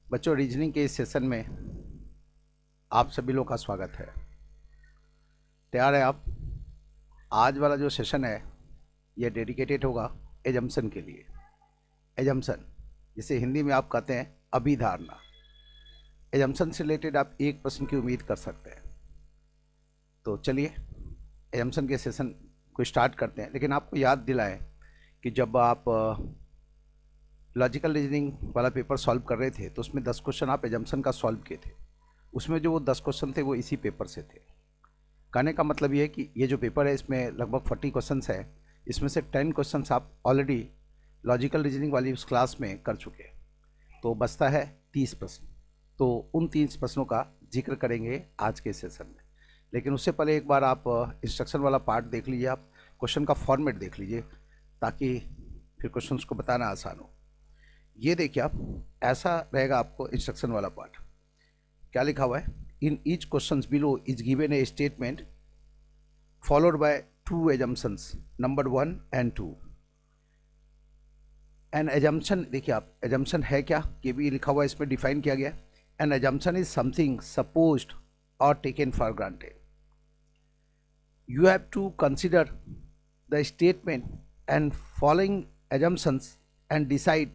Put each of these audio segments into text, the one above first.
बच्चों, रीजनिंग के इस सेशन में आप सभी लोग का स्वागत है। तैयार है आप? आज वाला जो सेशन है ये डेडिकेटेड होगा एजम्पशन के लिए। एजम्पशन जिसे हिंदी में आप कहते हैं अभिधारणा। एजम्पशन से रिलेटेड आप एक प्रश्न की उम्मीद कर सकते हैं। तो चलिए एजम्पशन के सेशन को स्टार्ट करते हैं, लेकिन आपको याद दिलाएं कि जब आप लॉजिकल रीजनिंग वाला पेपर सॉल्व कर रहे थे तो उसमें 10 क्वेश्चन आप एजम्पशन का सॉल्व किए थे। उसमें जो वो 10 क्वेश्चन थे वो इसी पेपर से थे। कहने का मतलब ये है कि ये जो पेपर है इसमें लगभग 40 क्वेश्चंस है। इसमें से 10 क्वेश्चंस आप ऑलरेडी लॉजिकल रीजनिंग वाली उस क्लास में कर चुके हैं, तो बचता है 30 प्रश्न। तो उन 30 प्रश्नों का जिक्र करेंगे आज के सेशन में। लेकिन उससे पहले एक बार आप इंस्ट्रक्शन वाला पार्ट देख लीजिए, आप क्वेश्चन का फॉर्मेट देख लीजिए ताकि फिर क्वेश्चंस को बताना आसान हो। ये देखिए, आप ऐसा रहेगा आपको इंस्ट्रक्शन वाला पार्ट। क्या लिखा हुआ है? In each question below is given a statement followed by two assumptions number 1 and 2। An assumption, देखिए आप, एजम्पशन है क्या ये भी लिखा हुआ है, इसमें डिफाइन किया गया है। An assumption is something supposed or taken for granted. You have to consider the statement and following assumptions and decide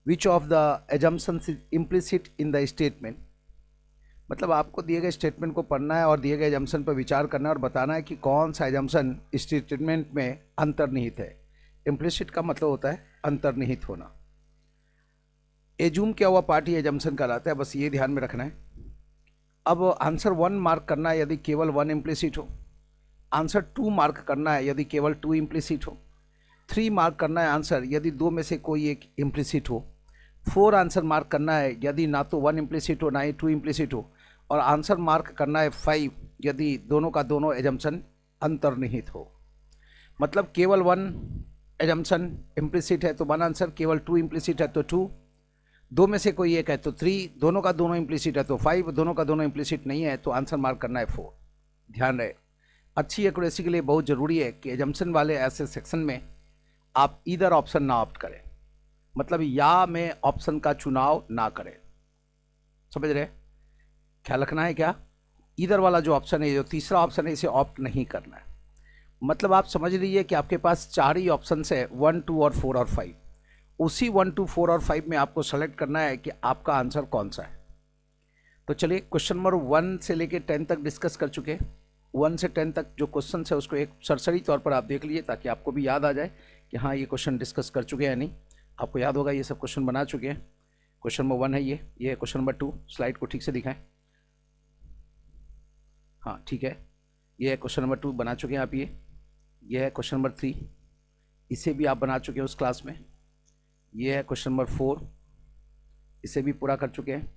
which of the assumptions is implicit in the statement. मतलब आपको दिए गए स्टेटमेंट को पढ़ना है और दिए गए एजम्पशन पर विचार करना है और बताना है कि कौन सा एजम्पशन स्टेटमेंट में अंतर्निहित है। इम्प्लिसिट का मतलब होता है अंतर्निहित होना। एज्यूम किया हुआ पार्ट ही एजम्पशन कहलाता है, बस ये ध्यान में रखना है। अब आंसर 1 मार्क करना है यदि केवल 1 इम्प्लिसिट हो। आंसर 2 मार्क करना है यदि केवल 2 इम्प्लिसिट हो। 3 मार्क करना है आंसर यदि 2 में से कोई एक इम्प्लिसिट हो। 4 आंसर मार्क करना है यदि ना तो 1 इम्प्लिसिट हो ना ही 2 इम्प्लिसिट हो। और आंसर मार्क करना है 5 यदि दोनों का दोनों एजम्पशन अंतर्निहित हो। मतलब केवल 1 एजम्पशन इम्प्लिसिट है तो 1 आंसर, केवल 2 इम्प्लिसिट है तो 2, 2 में से कोई एक है तो 3, दोनों का दोनों इम्प्लिसिट है तो 5, दोनों का दोनों इम्प्लिसिट नहीं है तो आंसर मार्क करना है 4। ध्यान रहे, अच्छी एक्यूरेसी के लिए बहुत ज़रूरी है कि एजम्पशन वाले ऐसे सेक्शन में आप इधर ऑप्शन ना ऑप्ट करें, मतलब या में ऑप्शन का चुनाव ना करें। समझ रहे? ख्याल रखना है क्या? इधर वाला जो ऑप्शन है, जो तीसरा ऑप्शन है, इसे ऑप्ट नहीं करना है। मतलब आप समझ लीजिए कि आपके पास 4 ही ऑप्शन है, 1, 2 और 4 और 5। उसी 1, 2, 4 और 5 में आपको सेलेक्ट करना है कि आपका आंसर कौन सा है। तो चलिए क्वेश्चन नंबर 1 से लेकर 10 तक डिस्कस कर चुके हैं। 1 से 10 तक जो क्वेश्चन है उसको एक सरसरी तौर पर आप देख लीजिए ताकि आपको भी याद आ जाए कि हाँ ये क्वेश्चन डिस्कस कर चुके हैं या नहीं। आपको याद होगा ये सब क्वेश्चन बना चुके हैं। क्वेश्चन नंबर 1 है ये है क्वेश्चन नंबर 2। स्लाइड को ठीक से दिखाएं। हाँ ठीक है, ये है क्वेश्चन नंबर 2 बना चुके हैं आप। ये है क्वेश्चन नंबर 3, इसे भी आप बना चुके हैं उस क्लास में। ये है क्वेश्चन नंबर 4, इसे भी पूरा कर चुके हैं।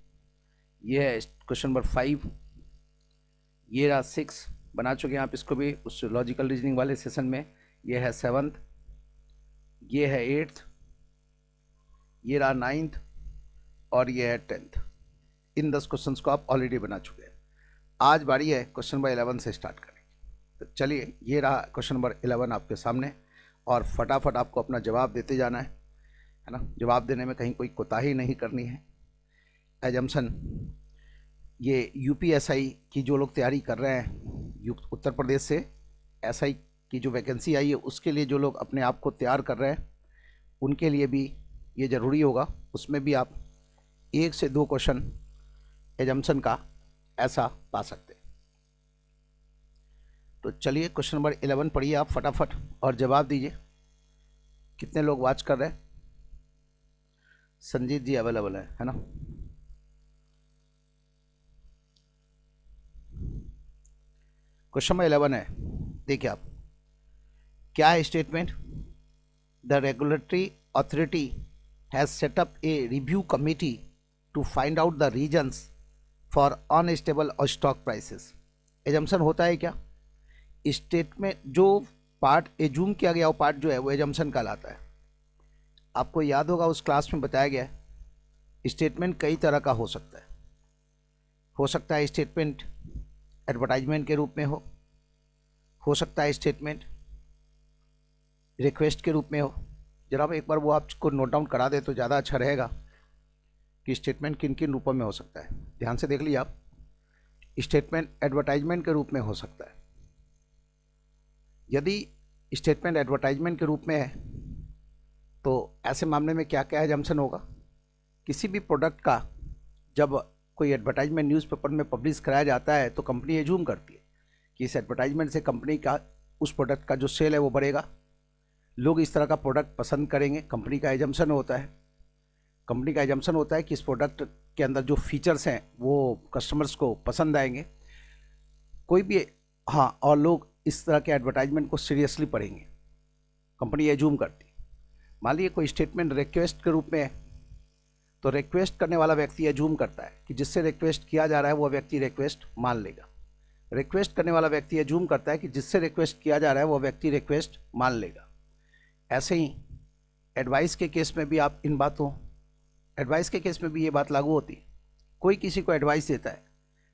ये है क्वेश्चन नंबर 5, ये रहा 6 बना चुके हैं आप इसको भी उस लॉजिकल रीजनिंग वाले सेशन में। ये है 7th, ये है 8th, ये रहा 9th और ये है 10th। इन 10 क्वेश्चंस को आप ऑलरेडी बना चुके हैं। आज बारी है क्वेश्चन नंबर 11 से स्टार्ट करें। तो चलिए, ये रहा क्वेश्चन नंबर 11 आपके सामने और फटाफट आपको अपना जवाब देते जाना है ना। जवाब देने में कहीं कोई कोताही नहीं करनी है। एजम्पशन, ये यूपीएसआई की जो लोग तैयारी कर रहे हैं, उत्तर प्रदेश से एसआई की जो वैकेंसी आई है उसके लिए जो लोग अपने आप को तैयार कर रहे हैं उनके लिए भी ये ज़रूरी होगा। उसमें भी आप 1 से 2 क्वेश्चन एजम्पशन का ऐसा पा सकते हैं। तो चलिए क्वेश्चन नंबर 11 पढ़िए आप फटाफट और जवाब दीजिए। कितने लोग वॉच कर रहे हैं? संजीत जी अवेलेबल है ना? क्वेश्चन नंबर 11 है, देखिए आप, क्या है statement? The regulatory authority has set up a review committee to find out the reasons for unstable stock prices. Assumption होता है क्या? स्टेटमेंट जो पार्ट एज्यूम किया गया वो पार्ट जो है वो एजम्पशन कहलाता है। आपको याद होगा उस क्लास में बताया गया है स्टेटमेंट कई तरह का हो सकता है। हो सकता है स्टेटमेंट एडवर्टाइजमेंट के रूप में हो सकता है स्टेटमेंट रिक्वेस्ट के रूप में हो। जरा एक बार वो आपको नोट डाउन करा दे तो ज़्यादा अच्छा रहेगा कि स्टेटमेंट किन किन रूपों में हो सकता है। ध्यान से देख लीजिए आप, स्टेटमेंट एडवर्टाइजमेंट के रूप में हो सकता है। यदि स्टेटमेंट एडवर्टाइजमेंट के रूप में है तो ऐसे मामले में क्या क्या एजम्पशन होगा। किसी भी प्रोडक्ट का जब कोई एडवर्टाइजमेंट न्यूज़पेपर में पब्लिश कराया जाता है तो कंपनी एज्यूम करती है कि इस एडवर्टाइजमेंट से कंपनी का उस प्रोडक्ट का जो सेल है वो बढ़ेगा, लोग इस तरह का प्रोडक्ट पसंद करेंगे। कंपनी का एजम्पशन होता है, कंपनी का एजम्पशन होता है कि इस प्रोडक्ट के अंदर जो फीचर्स हैं वो कस्टमर्स को पसंद आएंगे, कोई भी, हाँ, और लोग इस तरह के एडवर्टाइजमेंट को सीरियसली पढ़ेंगे, कंपनी एज्यूम करती है। मान लीजिए कोई स्टेटमेंट रिक्वेस्ट के रूप में है तो रिक्वेस्ट करने वाला व्यक्ति एज्यूम करता है कि जिससे रिक्वेस्ट किया जा रहा है वो व्यक्ति रिक्वेस्ट मान लेगा। रिक्वेस्ट करने वाला व्यक्ति एज्यूम करता है कि जिससे रिक्वेस्ट किया जा रहा है वो व्यक्ति रिक्वेस्ट मान लेगा। ऐसे ही एडवाइस के केस में भी आप इन बातों, एडवाइस के केस में भी ये बात लागू होती है। कोई किसी को एडवाइस देता है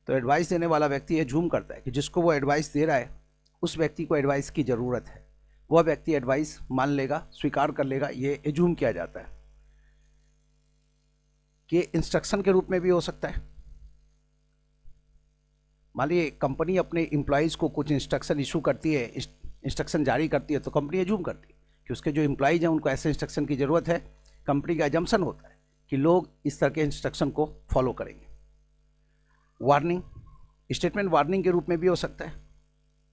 तो एडवाइस देने वाला व्यक्ति एज्यूम करता है कि जिसको वो एडवाइस दे रहा है उस व्यक्ति को एडवाइस की ज़रूरत है, वह व्यक्ति एडवाइस मान लेगा, स्वीकार कर लेगा, ये एज्यूम किया जाता है। कि इंस्ट्रक्शन के रूप में भी हो सकता है। मान लीजिए कंपनी अपने एम्प्लॉयज़ को कुछ इंस्ट्रक्शन इशू करती है, इंस्ट्रक्शन जारी करती है, तो कंपनी एज्यूम करती है कि उसके जो एम्प्लॉयज़ हैं उनको ऐसे इंस्ट्रक्शन की ज़रूरत है। कंपनी का एजम्पशन होता है कि लोग इस तरह के इंस्ट्रक्शन को फॉलो करेंगे। वार्निंग, स्टेटमेंट वार्निंग के रूप में भी हो सकता है।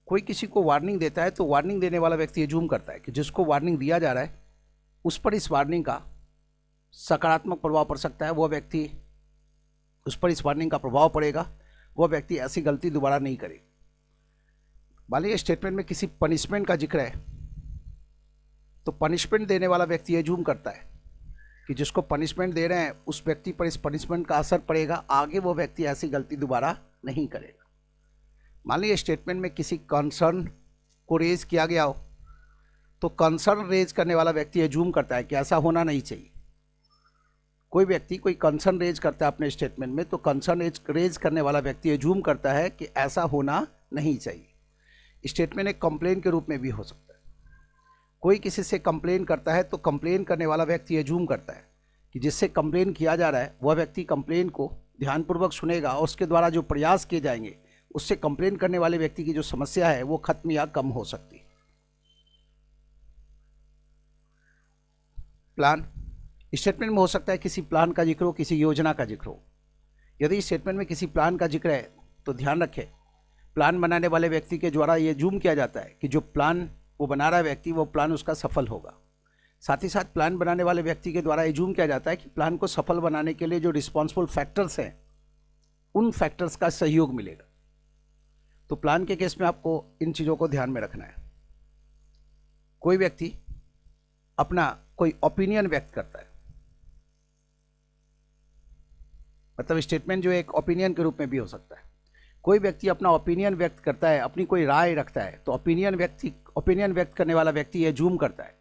कोई किसी को वार्निंग देता है तो वार्निंग देने वाला व्यक्ति एज्यूम करता है कि जिसको वार्निंग दिया जा रहा है उस पर इस वार्निंग का सकारात्मक प्रभाव पड़ सकता है, वह व्यक्ति, उस पर इस वार्निंग का प्रभाव पड़ेगा, वह व्यक्ति ऐसी गलती दोबारा नहीं करेगा। मान लीजिए स्टेटमेंट में किसी पनिशमेंट का जिक्र है तो पनिशमेंट देने वाला व्यक्ति एज्यूम करता है कि जिसको पनिशमेंट दे रहे हैं उस व्यक्ति पर इस पनिशमेंट का असर पड़ेगा, आगे वो व्यक्ति ऐसी गलती दोबारा नहीं करेगा। मान लीजिए स्टेटमेंट में किसी कंसर्न को रेज किया गया हो तो कंसर्न रेज करने वाला व्यक्ति एज्यूम करता है कि ऐसा होना नहीं चाहिए। कोई व्यक्ति कोई कंसर्न रेज करता है अपने स्टेटमेंट में तो कंसर्न रेज करने वाला व्यक्ति एज्यूम करता है कि ऐसा होना नहीं चाहिए। स्टेटमेंट एक कंप्लेन के रूप में भी हो सकता है। कोई किसी से कंप्लेन करता है तो कंप्लेन करने वाला व्यक्ति एज्यूम करता है कि जिससे कंप्लेन किया जा रहा है वह व्यक्ति कंप्लेन को ध्यानपूर्वक सुनेगा और उसके द्वारा जो प्रयास किए जाएंगे उससे कंप्लेन करने वाले व्यक्ति की जो समस्या है वो खत्म या कम हो सकती है। प्लान, स्टेटमेंट में हो सकता है किसी प्लान का जिक्र हो, किसी योजना का जिक्र हो। यदि स्टेटमेंट में किसी प्लान का जिक्र है तो ध्यान रखें, प्लान बनाने वाले व्यक्ति के द्वारा ये जूम किया जाता है कि जो प्लान वो बना रहा है व्यक्ति, वो प्लान उसका सफल होगा। साथ ही साथ प्लान बनाने वाले व्यक्ति के द्वारा ये जूम किया जाता है कि प्लान को सफल बनाने के लिए जो रिस्पॉन्सिबल फैक्टर्स हैं उन फैक्टर्स का सहयोग मिलेगा। तो प्लान के केस में आपको इन चीज़ों को ध्यान में रखना है। कोई व्यक्ति अपना कोई ओपिनियन व्यक्त करता है, मतलब स्टेटमेंट जो एक ओपिनियन के रूप में भी हो सकता है। कोई व्यक्ति अपना ओपिनियन व्यक्त करता है, अपनी कोई राय रखता है, तो ओपिनियन व्यक्त करने वाला व्यक्ति ये जूम करता है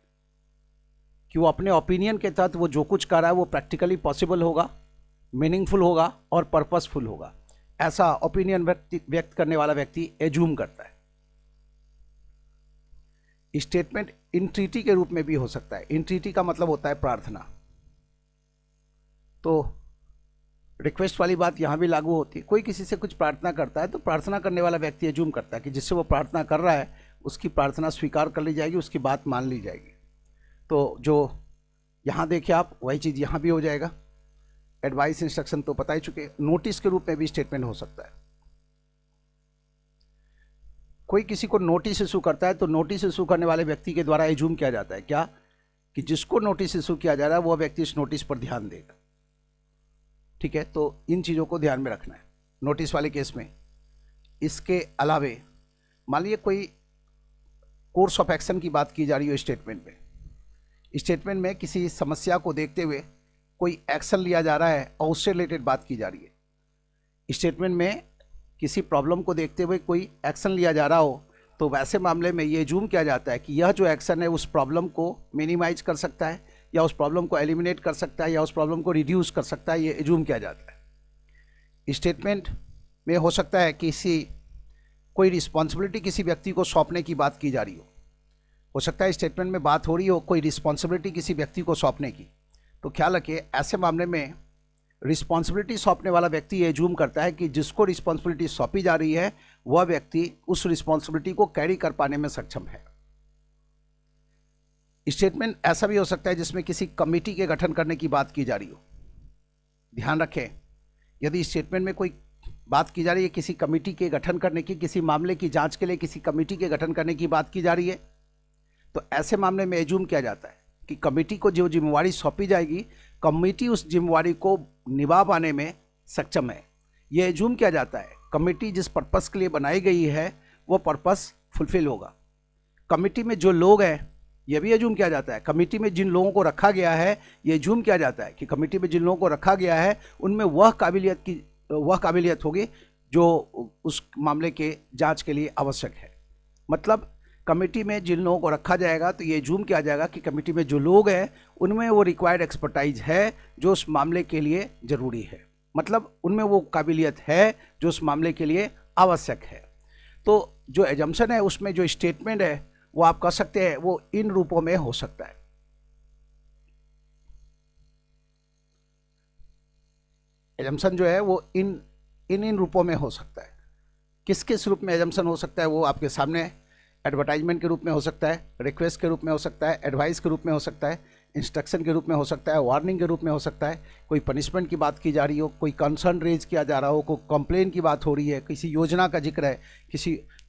कि वो अपने ओपिनियन के तहत वो जो कुछ कर रहा है वो प्रैक्टिकली पॉसिबल होगा, मीनिंगफुल होगा और पर्पसफुल होगा। ऐसा ओपिनियन व्यक्त करने वाला व्यक्ति एज्यूम करता है। स्टेटमेंट इंट्रीटी के रूप में भी हो सकता है। इंट्रीटी का मतलब होता है प्रार्थना। तो रिक्वेस्ट वाली बात यहाँ भी लागू होती है। कोई किसी से कुछ प्रार्थना करता है तो प्रार्थना करने वाला व्यक्ति एज्यूम करता है कि जिससे वो प्रार्थना कर रहा है उसकी प्रार्थना स्वीकार कर ली जाएगी, उसकी बात मान ली जाएगी। तो जो यहाँ देखिए आप, वही चीज़ यहाँ भी हो जाएगा। एडवाइस, इंस्ट्रक्शन तो पता ही चुके। नोटिस के रूप में भी स्टेटमेंट हो सकता है। कोई किसी को नोटिस इशू करता है तो नोटिस इशू करने वाले व्यक्ति के द्वारा एज्यूम किया जाता है क्या, कि जिसको नोटिस इशू किया जा रहा है वह व्यक्ति इस नोटिस पर ध्यान देगा। ठीक है, तो इन चीज़ों को ध्यान में रखना है नोटिस वाले केस में। इसके अलावे मान लीजिए कोई कोर्स ऑफ एक्शन की बात की जा रही हो स्टेटमेंट में। स्टेटमेंट में किसी समस्या को देखते हुए कोई एक्शन लिया जा रहा है और उससे रिलेटेड बात की जा रही है। स्टेटमेंट में किसी प्रॉब्लम को देखते हुए कोई एक्शन लिया जा रहा हो तो वैसे मामले में ये जूम किया जाता है कि यह जो एक्शन है उस प्रॉब्लम को मिनिमाइज कर सकता है या उस प्रॉब्लम को एलिमिनेट कर सकता है या उस प्रॉब्लम को रिड्यूस कर सकता है, ये जूम किया जाता है। स्टेटमेंट में हो सकता है कि कोई रिस्पॉन्सिबिलिटी किसी व्यक्ति को सौंपने की बात की जा रही हो सकता है स्टेटमेंट में बात हो रही हो कोई रिस्पॉन्सिबिलिटी किसी व्यक्ति को सौंपने की। तो ख्याल रखिए ऐसे मामले में रिस्पॉन्सिबिलिटी सौंपने वाला व्यक्ति ये एज्यूम करता है कि जिसको रिस्पॉन्सिबिलिटी सौंपी जा रही है वह व्यक्ति उस रिस्पॉन्सिबिलिटी को कैरी कर पाने में सक्षम है। स्टेटमेंट ऐसा भी हो सकता है जिसमें किसी कमेटी के गठन करने की बात की जा रही हो। ध्यान रखें, यदि स्टेटमेंट में कोई बात की जा रही है किसी कमेटी के गठन करने की, किसी मामले की जांच के लिए किसी कमेटी के गठन करने की बात की जा रही है, तो ऐसे मामले में एज्यूम किया जाता है कि कमेटी को जो जिम्मेवारी सौंपी जाएगी कमेटी उस जिम्मेवारी को निभा पाने में सक्षम है। यह एज्यूम किया जाता है कमेटी जिस पर्पस के लिए बनाई गई है वो पर्पस फुलफिल होगा। कमेटी में जो लोग हैं यह भी एज्यूम किया जाता है, कमेटी में जिन लोगों को रखा गया है ये एज्यूम किया जाता है कि कमेटी में जिन लोगों को रखा गया है उनमें वह काबिलियत होगी जो उस मामले के जांच के लिए आवश्यक है। मतलब कमेटी में जिन लोगों को रखा जाएगा तो ये एज्यूम किया जाएगा कि कमेटी में जो लोग हैं उनमें वो रिक्वायर्ड एक्सपर्टाइज है जो उस मामले के लिए ज़रूरी है, मतलब उनमें वो काबिलियत है जो उस मामले के लिए आवश्यक है। तो जो एजम्पशन है उसमें जो स्टेटमेंट है वो आप कह सकते हैं वो इन रूपों में हो सकता है। एजम्पशन जो है वो इन रूपों में हो सकता है। किस किस रूप में एजम्पशन हो सकता है वो आपके सामने है। एडवर्टाइजमेंट के रूप में हो सकता है, रिक्वेस्ट के रूप में हो सकता है, एडवाइस के रूप में हो सकता है, इंस्ट्रक्शन के रूप में हो सकता है, वार्निंग के रूप में हो सकता है, कोई पनिशमेंट की बात की जा रही हो, कोई कंसर्न रेज किया जा रहा हो, कोई कंप्लेन की बात हो रही है, किसी योजना का जिक्र है,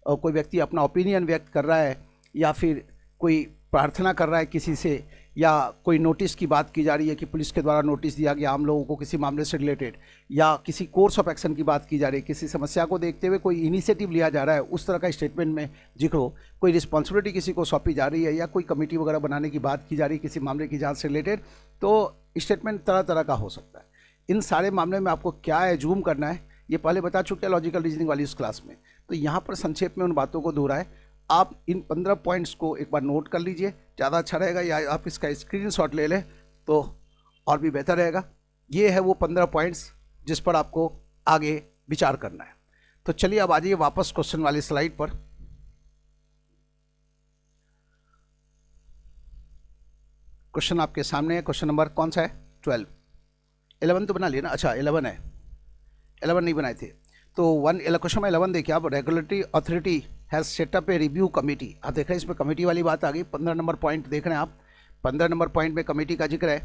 कोई व्यक्ति अपना ओपिनियन व्यक्त कर रहा है या फिर कोई प्रार्थना कर रहा है किसी से, या कोई नोटिस की बात की जा रही है कि पुलिस के द्वारा नोटिस दिया गया आम लोगों को किसी मामले से रिलेटेड, या किसी कोर्स ऑफ एक्शन की बात की जा रही है, किसी समस्या को देखते हुए कोई इनिशिएटिव लिया जा रहा है, उस तरह का स्टेटमेंट में जिक्र हो, कोई रिस्पॉन्सिबिलिटी किसी को सौंपी जा रही है या कोई कमेटी वगैरह बनाने की बात की जा रही है किसी मामले की जांच से रिलेटेड, तो स्टेटमेंट तरह तरह का हो सकता है। इन सारे मामले में आपको क्या एज्यूम करना है ये पहले बता चुके हैं लॉजिकल रीजनिंग वाली उस क्लास में। तो यहाँ पर संक्षेप में उन बातों को दोहराए, आप इन 15 पॉइंट्स को एक बार नोट कर लीजिए, ज़्यादा अच्छा रहेगा, या आप इसका स्क्रीनशॉट ले लें तो और भी बेहतर रहेगा। ये है वो 15 पॉइंट्स जिस पर आपको आगे विचार करना है। तो चलिए अब आ जाइए वापस क्वेश्चन वाली स्लाइड पर। क्वेश्चन आपके सामने है, क्वेश्चन नंबर कौन सा है? 12। 11 तो बना लिया ना, अच्छा 11 है, 11 नहीं बनाए थे। तो क्वेश्चन में 11 देखिए आप, regulatory authority has set up a review committee. आप देख रहे हैं इसमें कमेटी वाली बात आ गई। 15 नंबर पॉइंट देख रहे हैं आप, 15 नंबर पॉइंट में कमेटी का जिक्र है।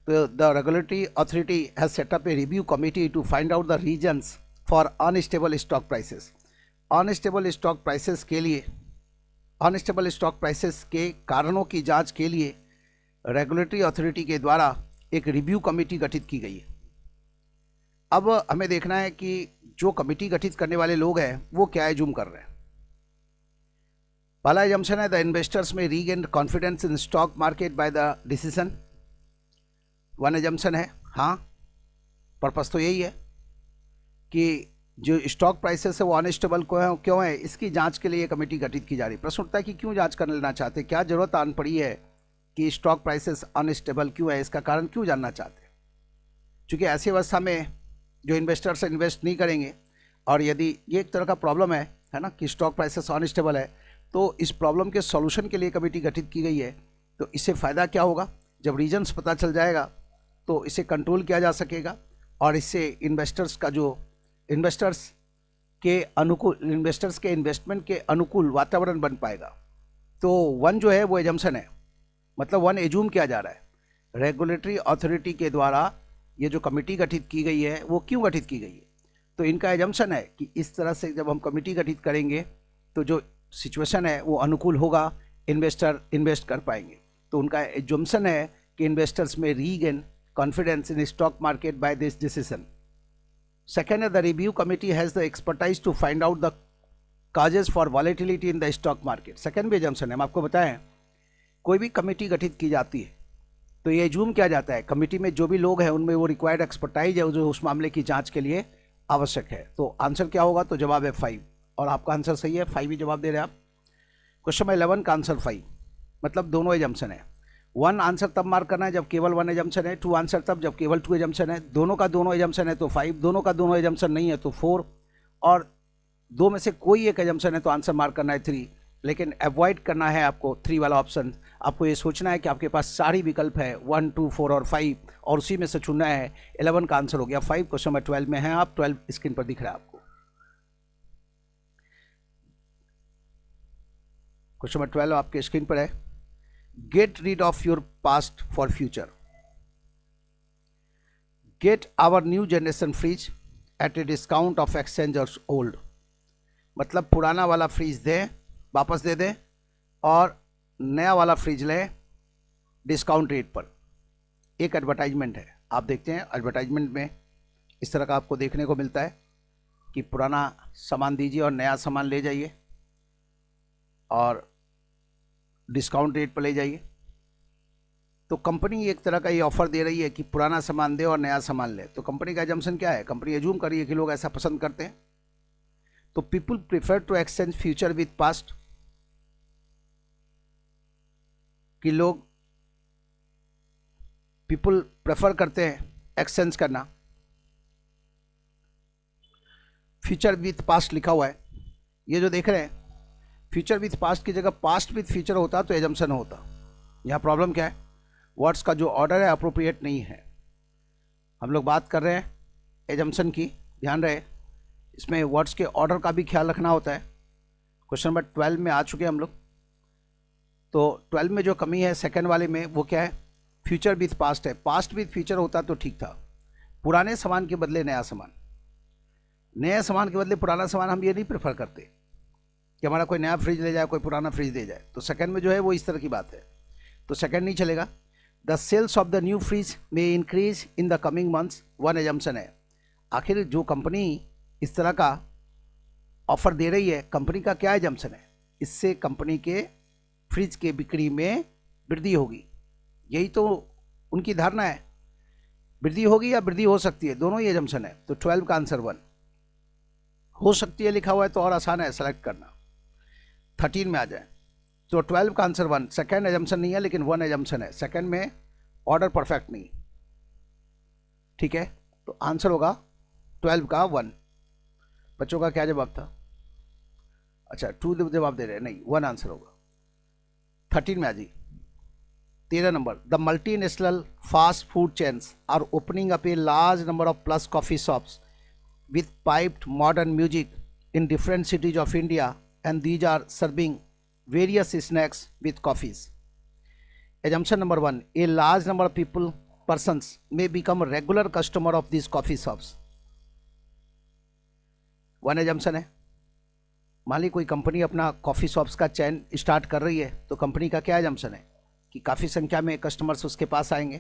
तो the regulatory authority has set up a review committee to find out the reasons for unstable stock prices. Unstable stock prices के लिए, अनस्टेबल स्टॉक प्राइसेस के कारणों की जांच के लिए रेगुलेटरी अथॉरिटी के द्वारा एक रिव्यू कमेटी गठित की गई है। अब हमें देखना है कि जो कमेटी गठित करने वाले लोग हैं वो क्या एज्यूम कर रहे हैं। पहला एजम्पशन है द इन्वेस्टर्स में regain confidence in stock market by the decision. One assumption है, हाँ पर्पस तो यही है कि जो स्टॉक प्राइसेस है वो अनस्टेबल क्यों है, इसकी जांच के लिए ये कमेटी गठित की जा रही है। प्रश्न उठता है कि क्यों जांच कर लेना चाहते, क्या जरूरत आन पड़ी है कि स्टॉक प्राइसेस अनस्टेबल क्यों है, इसका कारण क्यों जानना चाहते हैं। क्योंकि ऐसी अवस्था में जो इन्वेस्टर्स इन्वेस्ट नहीं करेंगे, और यदि ये एक तरह का प्रॉब्लम है ना कि स्टॉक प्राइसेस अनस्टेबल है, तो इस प्रॉब्लम के सॉल्यूशन के लिए कमेटी गठित की गई है। तो इससे फ़ायदा क्या होगा, जब रीजन्स पता चल जाएगा तो इसे कंट्रोल किया जा सकेगा और इससे इन्वेस्टर्स के इन्वेस्टमेंट के अनुकूल वातावरण बन पाएगा। तो वन जो है वो एजम्पशन है, मतलब वन एज्यूम किया जा रहा है रेगुलेटरी अथॉरिटी के द्वारा ये जो कमेटी गठित की गई है वो क्यों गठित की गई है। तो इनका एजम्पशन है कि इस तरह से जब हम कमेटी गठित करेंगे तो जो सिचुएशन है वो अनुकूल होगा, इन्वेस्टर इन्वेस्ट कर पाएंगे। तो उनका एजम्पशन है कि इन्वेस्टर्स में regain confidence in stock market by this decision. Second है the review committee has the expertise to find out the causes for volatility in the stock market. Second भी assumption है, हम आपको बताएं कोई भी कमेटी गठित की जाती है तो ये एज्यूम किया जाता है कमेटी में जो भी लोग हैं उनमें वो रिक्वायर्ड एक्सपर्टाइज है जो उस मामले की जांच के लिए आवश्यक है। तो आंसर क्या होगा, तो जवाब है 5, और आपका आंसर सही है, 5 ही जवाब दे रहे हैं आप। क्वेश्चन 11 का आंसर 5, मतलब दोनों एजम्पशन है। 1 आंसर तब मार्क करना है जब केवल 1 एजम्पशन है, 2 आंसर तब जब केवल 2 एजम्पशन है, दोनों का दोनों एजम्पशन है तो 5, दोनों का दोनों एजम्पशन नहीं है तो 4, और 2 में से कोई एक एजम्पशन है तो आंसर मार्क करना है 3। लेकिन अवॉइड करना है आपको 3 वाला ऑप्शन। आपको ये सोचना है कि आपके पास सारी विकल्प है 1, 2, 4 और 5 और उसी में से चुनना है। 11 का आंसर हो गया 5। क्वेश्चन नंबर 12 में है आप, 12 स्क्रीन पर दिख रहा है आपको। क्वेश्चन नंबर 12 आपके स्क्रीन पर है। Get rid of your past for future. Get our new generation fridge at a discount of exchange old. मतलब पुराना वाला फ्रिज दें, वापस दे दें और नया वाला फ्रिज लें डिस्काउंट रेट पर। एक एडवर्टाइजमेंट है, आप देखते हैं एडवर्टाइजमेंट में इस तरह का आपको देखने को मिलता है कि पुराना सामान दीजिए और नया सामान ले जाइए और डिस्काउंट रेट पर ले जाइए। तो कंपनी एक तरह का ये ऑफर दे रही है कि पुराना सामान दे और नया सामान ले। तो कंपनी का एजम्पशन क्या है? कंपनी एज्यूम कर रही है कि लोग ऐसा पसंद करते हैं। तो people prefer to exchange future with past, कि लोग पीपल प्रेफर करते हैं एक्सचेंज करना। फ्यूचर विथ पास्ट लिखा हुआ है, ये जो देख रहे हैं फ्यूचर विथ पास्ट की जगह पास्ट विथ फ्यूचर होता तो एजम्पशन होता। यहाँ प्रॉब्लम क्या है? वर्ड्स का जो ऑर्डर है अप्रोप्रिएट नहीं है। हम लोग बात कर रहे हैं एजम्पशन की, ध्यान रहे इसमें वर्ड्स के ऑर्डर का भी ख्याल रखना होता है। क्वेश्चन नंबर 12 में आ चुके हैं हम लोग। तो 12 में जो कमी है सेकंड वाले में वो क्या है? फ्यूचर विथ पास्ट है। पास्ट विथ फ्यूचर होता तो ठीक था। पुराने सामान के बदले नया सामान, नए सामान के बदले पुराना सामान हम ये नहीं प्रेफर करते कि हमारा कोई नया फ्रिज ले जाए, कोई पुराना फ्रिज दे जाए। तो सेकंड में जो है वो इस तरह की बात है, तो सेकंड नहीं चलेगा। The sales of the new fridge में increase in the coming months, one assumption है। आखिर जो कंपनी इस तरह का ऑफर दे रही है, कंपनी का क्या एजम्पशन है? इससे कंपनी के फ्रिज के बिक्री में वृद्धि होगी, यही तो उनकी धारणा है। वृद्धि होगी या वृद्धि हो सकती है, दोनों ही एजम्पशन है। तो 12 का आंसर 1 हो सकती है लिखा हुआ है तो और आसान है सेलेक्ट करना। 13 में आ जाए तो 12 का आंसर 1, सेकेंड एजम्पशन नहीं है लेकिन 1 एजम्पशन है। सेकेंड में ऑर्डर परफेक्ट नहीं, ठीक है। तो आंसर होगा 12 का 1। बच्चों का क्या जवाब था? अच्छा 2 जवाब दे रहे हैं, नहीं 1 आंसर होगा। 13 में आ जी 13 number. The multinational fast food chains are opening up a large number of plus coffee shops with piped modern music in different cities of India, and these are serving various snacks with coffees. Assumption number 1, a large number of persons may become a regular customer of these coffee shops. One assumption है। मान ली कोई company अपना coffee shops का चैन start कर रही है, तो company का क्या assumption है कि काफ़ी संख्या में कस्टमर्स उसके पास आएंगे।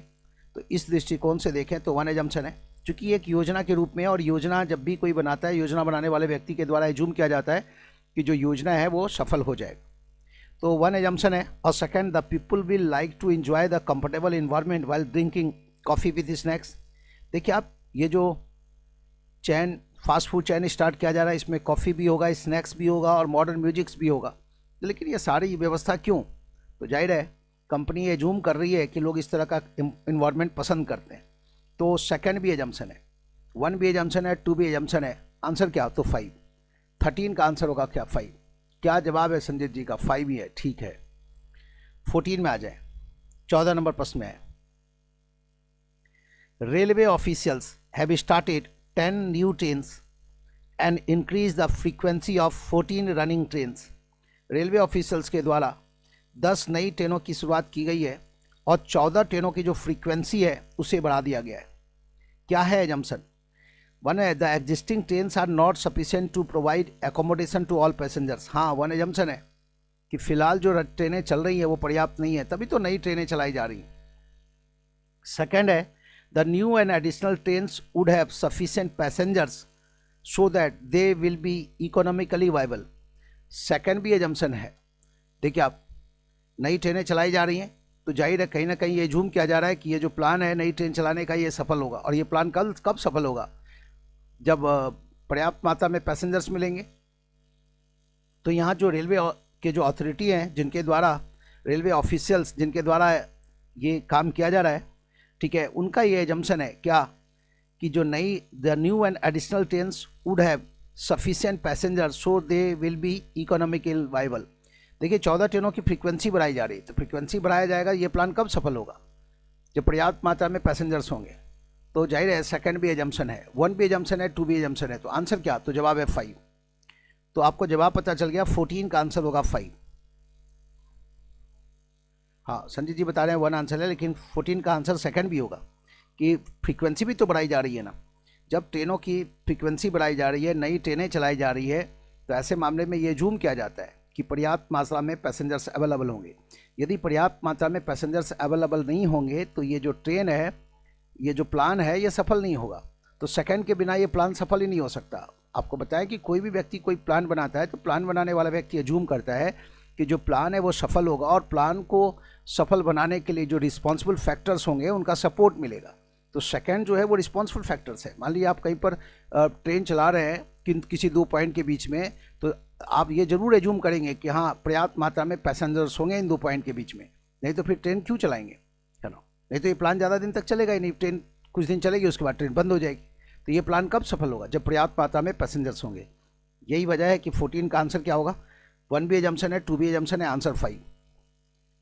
तो इस दृष्टिकोण से देखें तो वन assumption है, चूँकि एक योजना के रूप में, और योजना जब भी कोई बनाता है, योजना बनाने वाले व्यक्ति के द्वारा एज्यूम किया जाता है कि जो योजना है वो सफल हो जाएगा। तो वन एजम्पशन है। और second, the people will like to enjoy the comfortable environment while drinking coffee with snacks. देखिए आप, ये जो chain fast food chain start किया जा रहा है, इसमें कॉफ़ी भी होगा, स्नैक्स भी होगा और मॉडर्न म्यूजिक्स भी होगा। लेकिन ये सारी व्यवस्था क्यों? तो जाहिर है कंपनी एज्यूम कर रही है कि लोग इस तरह का इन्वायरमेंट पसंद करते हैं। तो सेकंड भी एजम्पशन है, 1 भी एजम्पशन है, 2 भी एजम्पशन है। आंसर क्या? तो 5। 13 का आंसर होगा क्या? 5। क्या जवाब है संजीत जी का? 5 ही है, ठीक है। 14 में आ जाए, 14 नंबर प्रश्न में है। Railway officials have started 10 new trains and increase the frequency of 14 running trains. Railway officials के द्वारा 10 नई ट्रेनों की शुरुआत की गई है और 14 ट्रेनों की जो फ्रीक्वेंसी है उसे बढ़ा दिया गया है। क्या है एजम्पशन? 1 है, the existing trains are not sufficient to provide accommodation to all passengers. हाँ, 1 एजम्पशन है कि फिलहाल जो ट्रेनें चल रही हैं वो पर्याप्त नहीं है, तभी तो नई ट्रेनें चलाई जा रही हैं। सेकेंड है, the new and additional trains would have sufficient passengers so that they will be economically viable. Second भी एजम्पशन है। देखिए आप, नई ट्रेनें चलाई जा रही हैं तो जाहिर है कहीं ना कहीं ये झूम किया जा रहा है कि ये जो प्लान है नई ट्रेन चलाने का ये सफल होगा। और ये प्लान कब सफल होगा? जब पर्याप्त मात्रा में पैसेंजर्स मिलेंगे। तो यहाँ जो रेलवे के जो अथॉरिटी हैं, जिनके द्वारा रेलवे ऑफिशियल्स जिनके द्वारा ये काम किया जा रहा है, ठीक है, उनका ये एजम्पशन है क्या कि जो the new and additional trains would have sufficient passenger so they will be economical viable. देखिए 14 ट्रेनों की फ्रीक्वेंसी बढ़ाई जा रही है, तो फ्रीक्वेंसी बढ़ाया जाएगा, ये प्लान कब सफल होगा? जब पर्याप्त मात्रा में पैसेंजर्स होंगे। तो जाहिर है सेकंड भी एजम्पशन है, 1 भी एजम्पशन है, 2 भी एजम्पशन है। तो आंसर क्या? तो जवाब है 5। तो आपको जवाब पता चल गया, 14 का आंसर होगा 5। हाँ संजीत जी बता रहे हैं 1 आंसर है, लेकिन 14 का आंसर सेकंड भी होगा कि फ्रीक्वेंसी भी तो बढ़ाई जा रही है ना। जब ट्रेनों की फ्रीक्वेंसी बढ़ाई जा रही है, नई ट्रेनें चलाई जा रही है, तो ऐसे मामले में ये जूम किया जाता है कि पर्याप्त मात्रा में पैसेंजर्स अवेलेबल होंगे। यदि पर्याप्त मात्रा में पैसेंजर्स अवेलेबल नहीं होंगे तो ये जो ट्रेन है, ये जो प्लान है, ये सफल नहीं होगा। तो सेकंड के बिना ये प्लान सफल ही नहीं हो सकता। आपको बताया कि कोई भी व्यक्ति कोई प्लान बनाता है तो प्लान बनाने वाला व्यक्ति अज्यूम करता है कि जो प्लान है वो सफल होगा, और प्लान को सफल बनाने के लिए जो रिस्पॉन्सिबल फैक्टर्स होंगे उनका सपोर्ट मिलेगा। तो सेकंड जो है वो रिस्पॉन्सिबल फैक्टर्स है। मान लीजिए आप कहीं पर ट्रेन चला रहे हैं किसी 2 पॉइंट के बीच में, तो आप ये जरूर एज्यूम करेंगे कि हाँ पर्याप्त मात्रा में पैसेंजर्स होंगे इन 2 पॉइंट के बीच में, नहीं तो फिर ट्रेन क्यों चलाएंगे, है ना? नहीं तो ये प्लान ज़्यादा दिन तक चलेगा ही नहीं, ट्रेन कुछ दिन चलेगी, उसके बाद ट्रेन बंद हो जाएगी। तो ये प्लान कब सफल होगा? जब पर्याप्त मात्रा में पैसेंजर्स होंगे। यही वजह है कि 14 का आंसर क्या होगा? 1 भी एजम्पशन है, 2 भी एजम्पशन है, आंसर 5।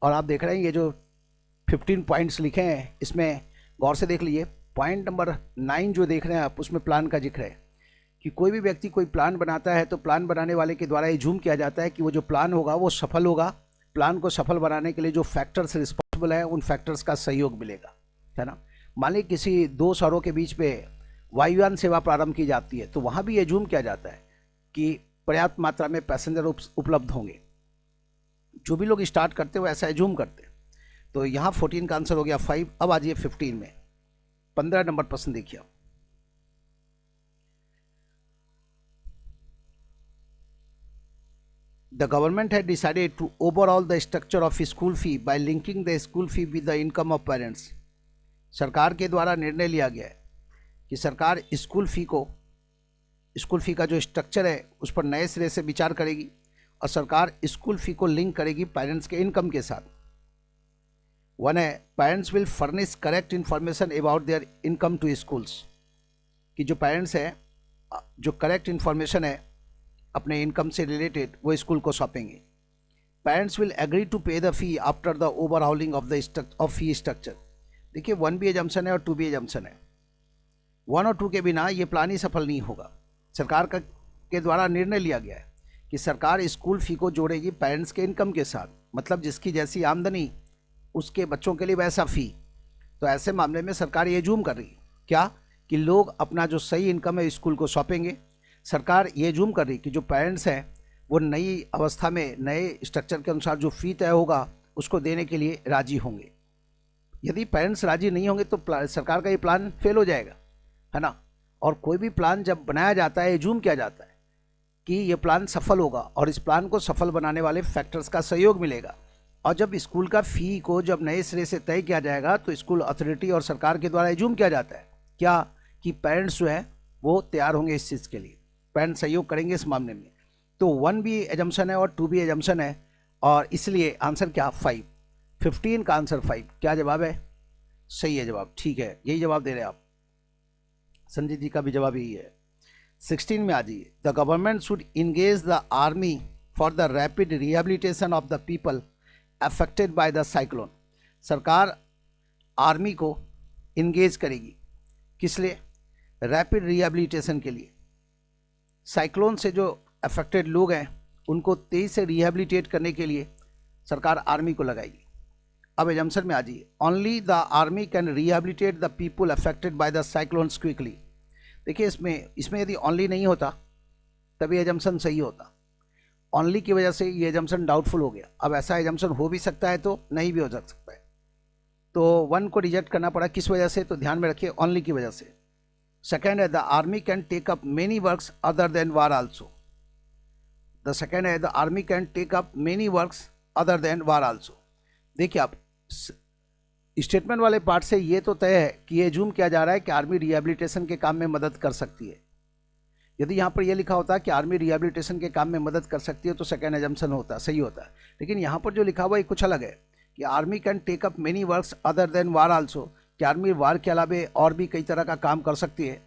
और आप देख रहे हैं ये जो 15 पॉइंट्स लिखे हैं, इसमें गौर से देख लीजिए। पॉइंट नंबर 9 जो देख रहे हैं आप, उसमें प्लान का जिक्र है कि कोई भी व्यक्ति कोई प्लान बनाता है तो प्लान बनाने वाले के द्वारा ये जूम किया जाता है कि वो जो प्लान होगा वो सफल होगा। प्लान को सफल बनाने के लिए जो फैक्टर्स रिस्पॉन्सिबल है उन फैक्टर्स का सहयोग मिलेगा, है ना? मान लीजिए किसी 2 शहरों के बीच में वायुयान सेवा प्रारंभ की जाती है, तो वहाँ भी ये जूम किया जाता है कि पर्याप्त मात्रा में पैसेंजर उपलब्ध होंगे। जो भी लोग स्टार्ट करते हैं वो ऐसा एज्यूम करते हैं। तो यहाँ 14 का आंसर हो गया 5। अब आ जाइए 15 में, 15 नंबर प्रश्न देखिए। The government had decided to overhaul the structure of school fee by linking the school fee with the income of parents. सरकार के द्वारा निर्णय लिया गया है कि सरकार स्कूल फी का जो स्ट्रक्चर है उस पर नए सिरे से विचार करेगी, और सरकार स्कूल फी को लिंक करेगी पेरेंट्स के इनकम के साथ। 1 है, parents will furnish correct information about their income to schools, कि जो पेरेंट्स हैं जो करेक्ट इन्फॉर्मेशन है अपने इनकम से रिलेटेड वो स्कूल को सौंपेंगे। Parents will agree to pay the fee after the overhauling of fee structure. देखिए 1 भी एजम्पशन है और 2 भी एजम्पशन है। 1 और 2 के बिना ये प्लान ही सफल नहीं होगा। सरकार के द्वारा निर्णय लिया गया है कि सरकार स्कूल फी को जोड़ेगी पेरेंट्स के इनकम के साथ, मतलब जिसकी जैसी आमदनी उसके बच्चों के लिए वैसा फ़ी। तो ऐसे मामले में सरकार ये जूम कर रही है क्या कि लोग अपना जो सही इनकम है स्कूल को सौंपेंगे। सरकार ये जूम कर रही कि जो पेरेंट्स हैं वो नई अवस्था में नए स्ट्रक्चर के अनुसार जो फ़ी तय होगा उसको देने के लिए राजी होंगे। यदि पेरेंट्स राजी नहीं होंगे तो सरकार का ये प्लान फेल हो जाएगा, है ना? और कोई भी प्लान जब बनाया जाता है जूम किया जाता है कि ये प्लान सफल होगा, और इस प्लान को सफल बनाने वाले फैक्टर्स का सहयोग मिलेगा। और जब स्कूल का फ़ी को जब नए सिरे से तय किया जाएगा तो स्कूल अथॉरिटी और सरकार के द्वारा जूम किया जाता है क्या कि पेरेंट्स जो है वो तैयार होंगे इस चीज़ के लिए, पेरेंट्स सहयोग करेंगे इस मामले में। तो 1 भी एजम्पशन है और 2 भी एजम्पशन है, और इसलिए आंसर क्या 5। 15 का आंसर 5। क्या जवाब है? सही है जवाब, ठीक है, यही जवाब दे रहे हैं आप। संजीत जी का भी जवाब यही है। 16 में आ जाइए। The government should engage the army for the rapid rehabilitation of the people affected by the cyclone. सरकार आर्मी को इंगेज करेगी किस लिए? रैपिड रिहेबिलिटेशन के लिए। साइक्लोन से जो अफेक्टेड लोग हैं उनको तेजी से रिहेबिलिटेट करने के लिए सरकार आर्मी को लगाएगी। अब एजम्पशन में आ जाइए। Only the army can rehabilitate the people affected by the cyclones quickly. देखिए इसमें यदि ओनली नहीं होता तभी एजम्पशन सही होता। ओनली की वजह से ये एजम्पशन डाउटफुल हो गया। अब ऐसा एजम्पशन हो भी सकता है तो नहीं भी हो सकता है, तो 1 को रिजेक्ट करना पड़ा। किस वजह से? तो ध्यान में रखिए ओनली की वजह से। सेकेंड है the army can take up many works other than war also. The second है the army can take up many works other than war also. देखिए आप स्टेटमेंट वाले पार्ट से ये तो तय है कि ये जूम किया जा रहा है कि आर्मी रिहेबिलिटेशन के काम में मदद कर सकती है। यदि यहाँ पर यह लिखा होता कि आर्मी रिहेबिलिटेशन के काम में मदद कर सकती है तो सेकेंड एजम्पशन होता, सही होता। लेकिन यहाँ पर जो लिखा हुआ है कुछ अलग है कि army can take up many works other than war also, कि आर्मी वार के अलावा और भी कई तरह का काम कर सकती है।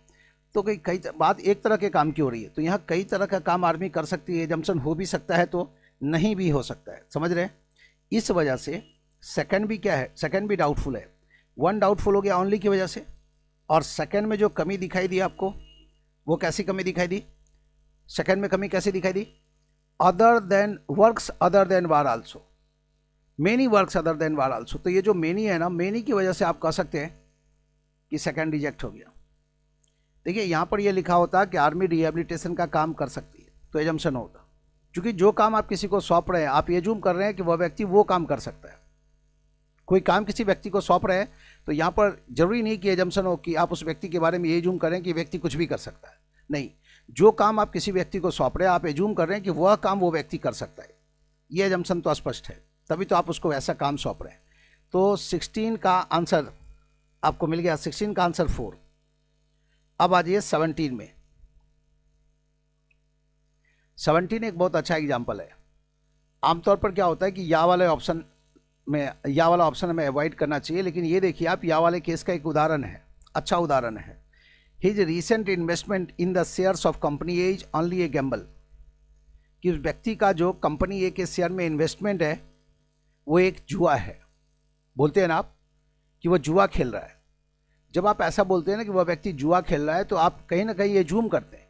तो कई बात एक तरह के काम की हो रही है, तो यहाँ कई तरह का काम आर्मी कर सकती है, एजम्पशन हो भी सकता है तो नहीं भी हो सकता है, समझ रहे हैं? इस वजह से सेकंड भी क्या है, सेकंड भी डाउटफुल है। वन डाउटफुल हो गया ओनली की वजह से, और सेकंड में जो कमी दिखाई दी आपको, वो कैसी कमी दिखाई दी? सेकंड में कमी कैसी दिखाई दी? Other than works other than war also, many works other than war also. तो ये जो मेनी है ना, मेनी की वजह से आप कह सकते हैं कि सेकंड रिजेक्ट हो गया। देखिए यहाँ पर ये लिखा होता कि आर्मी रिहेबिलिटेशन का काम कर सकती है, तो एजम्पशन होता, क्योंकि जो काम आप किसी को सौंप रहे हैं, आप ये जूम कर रहे हैं कि वह व्यक्ति वो काम कर सकता है। कोई काम किसी व्यक्ति को सौंप रहे हैं, तो यहाँ पर जरूरी नहीं कि एजम्पशन हो कि आप उस व्यक्ति के बारे में ये जूम करें कि व्यक्ति कुछ भी कर सकता है। नहीं, जो काम आप किसी व्यक्ति को सौंप रहे हैं, आप एजूम कर रहे हैं कि वह काम वो व्यक्ति कर सकता है, ये एजम्पशन तो स्पष्ट है, तभी तो आप उसको ऐसा काम सौंप रहे हैं। तो 16 का आंसर आपको मिल गया, 16 का आंसर 4। अब आ जाइए 17 में। 17 एक बहुत अच्छा एग्जाम्पल है। आमतौर पर क्या होता है कि या वाला ऑप्शन हमें अवॉइड करना चाहिए, लेकिन ये देखिए आप, या वाले केस का एक उदाहरण है, अच्छा उदाहरण है। His recent investment in the shares of company A is only A Gamble, कि उस व्यक्ति का जो कंपनी ए के शेयर में इन्वेस्टमेंट है वो एक जुआ है। बोलते हैं ना आप कि वो जुआ खेल रहा है। जब आप ऐसा बोलते हैं ना कि वह व्यक्ति जुआ खेल रहा है, तो आप कहीं ना कहीं ये जूम करते हैं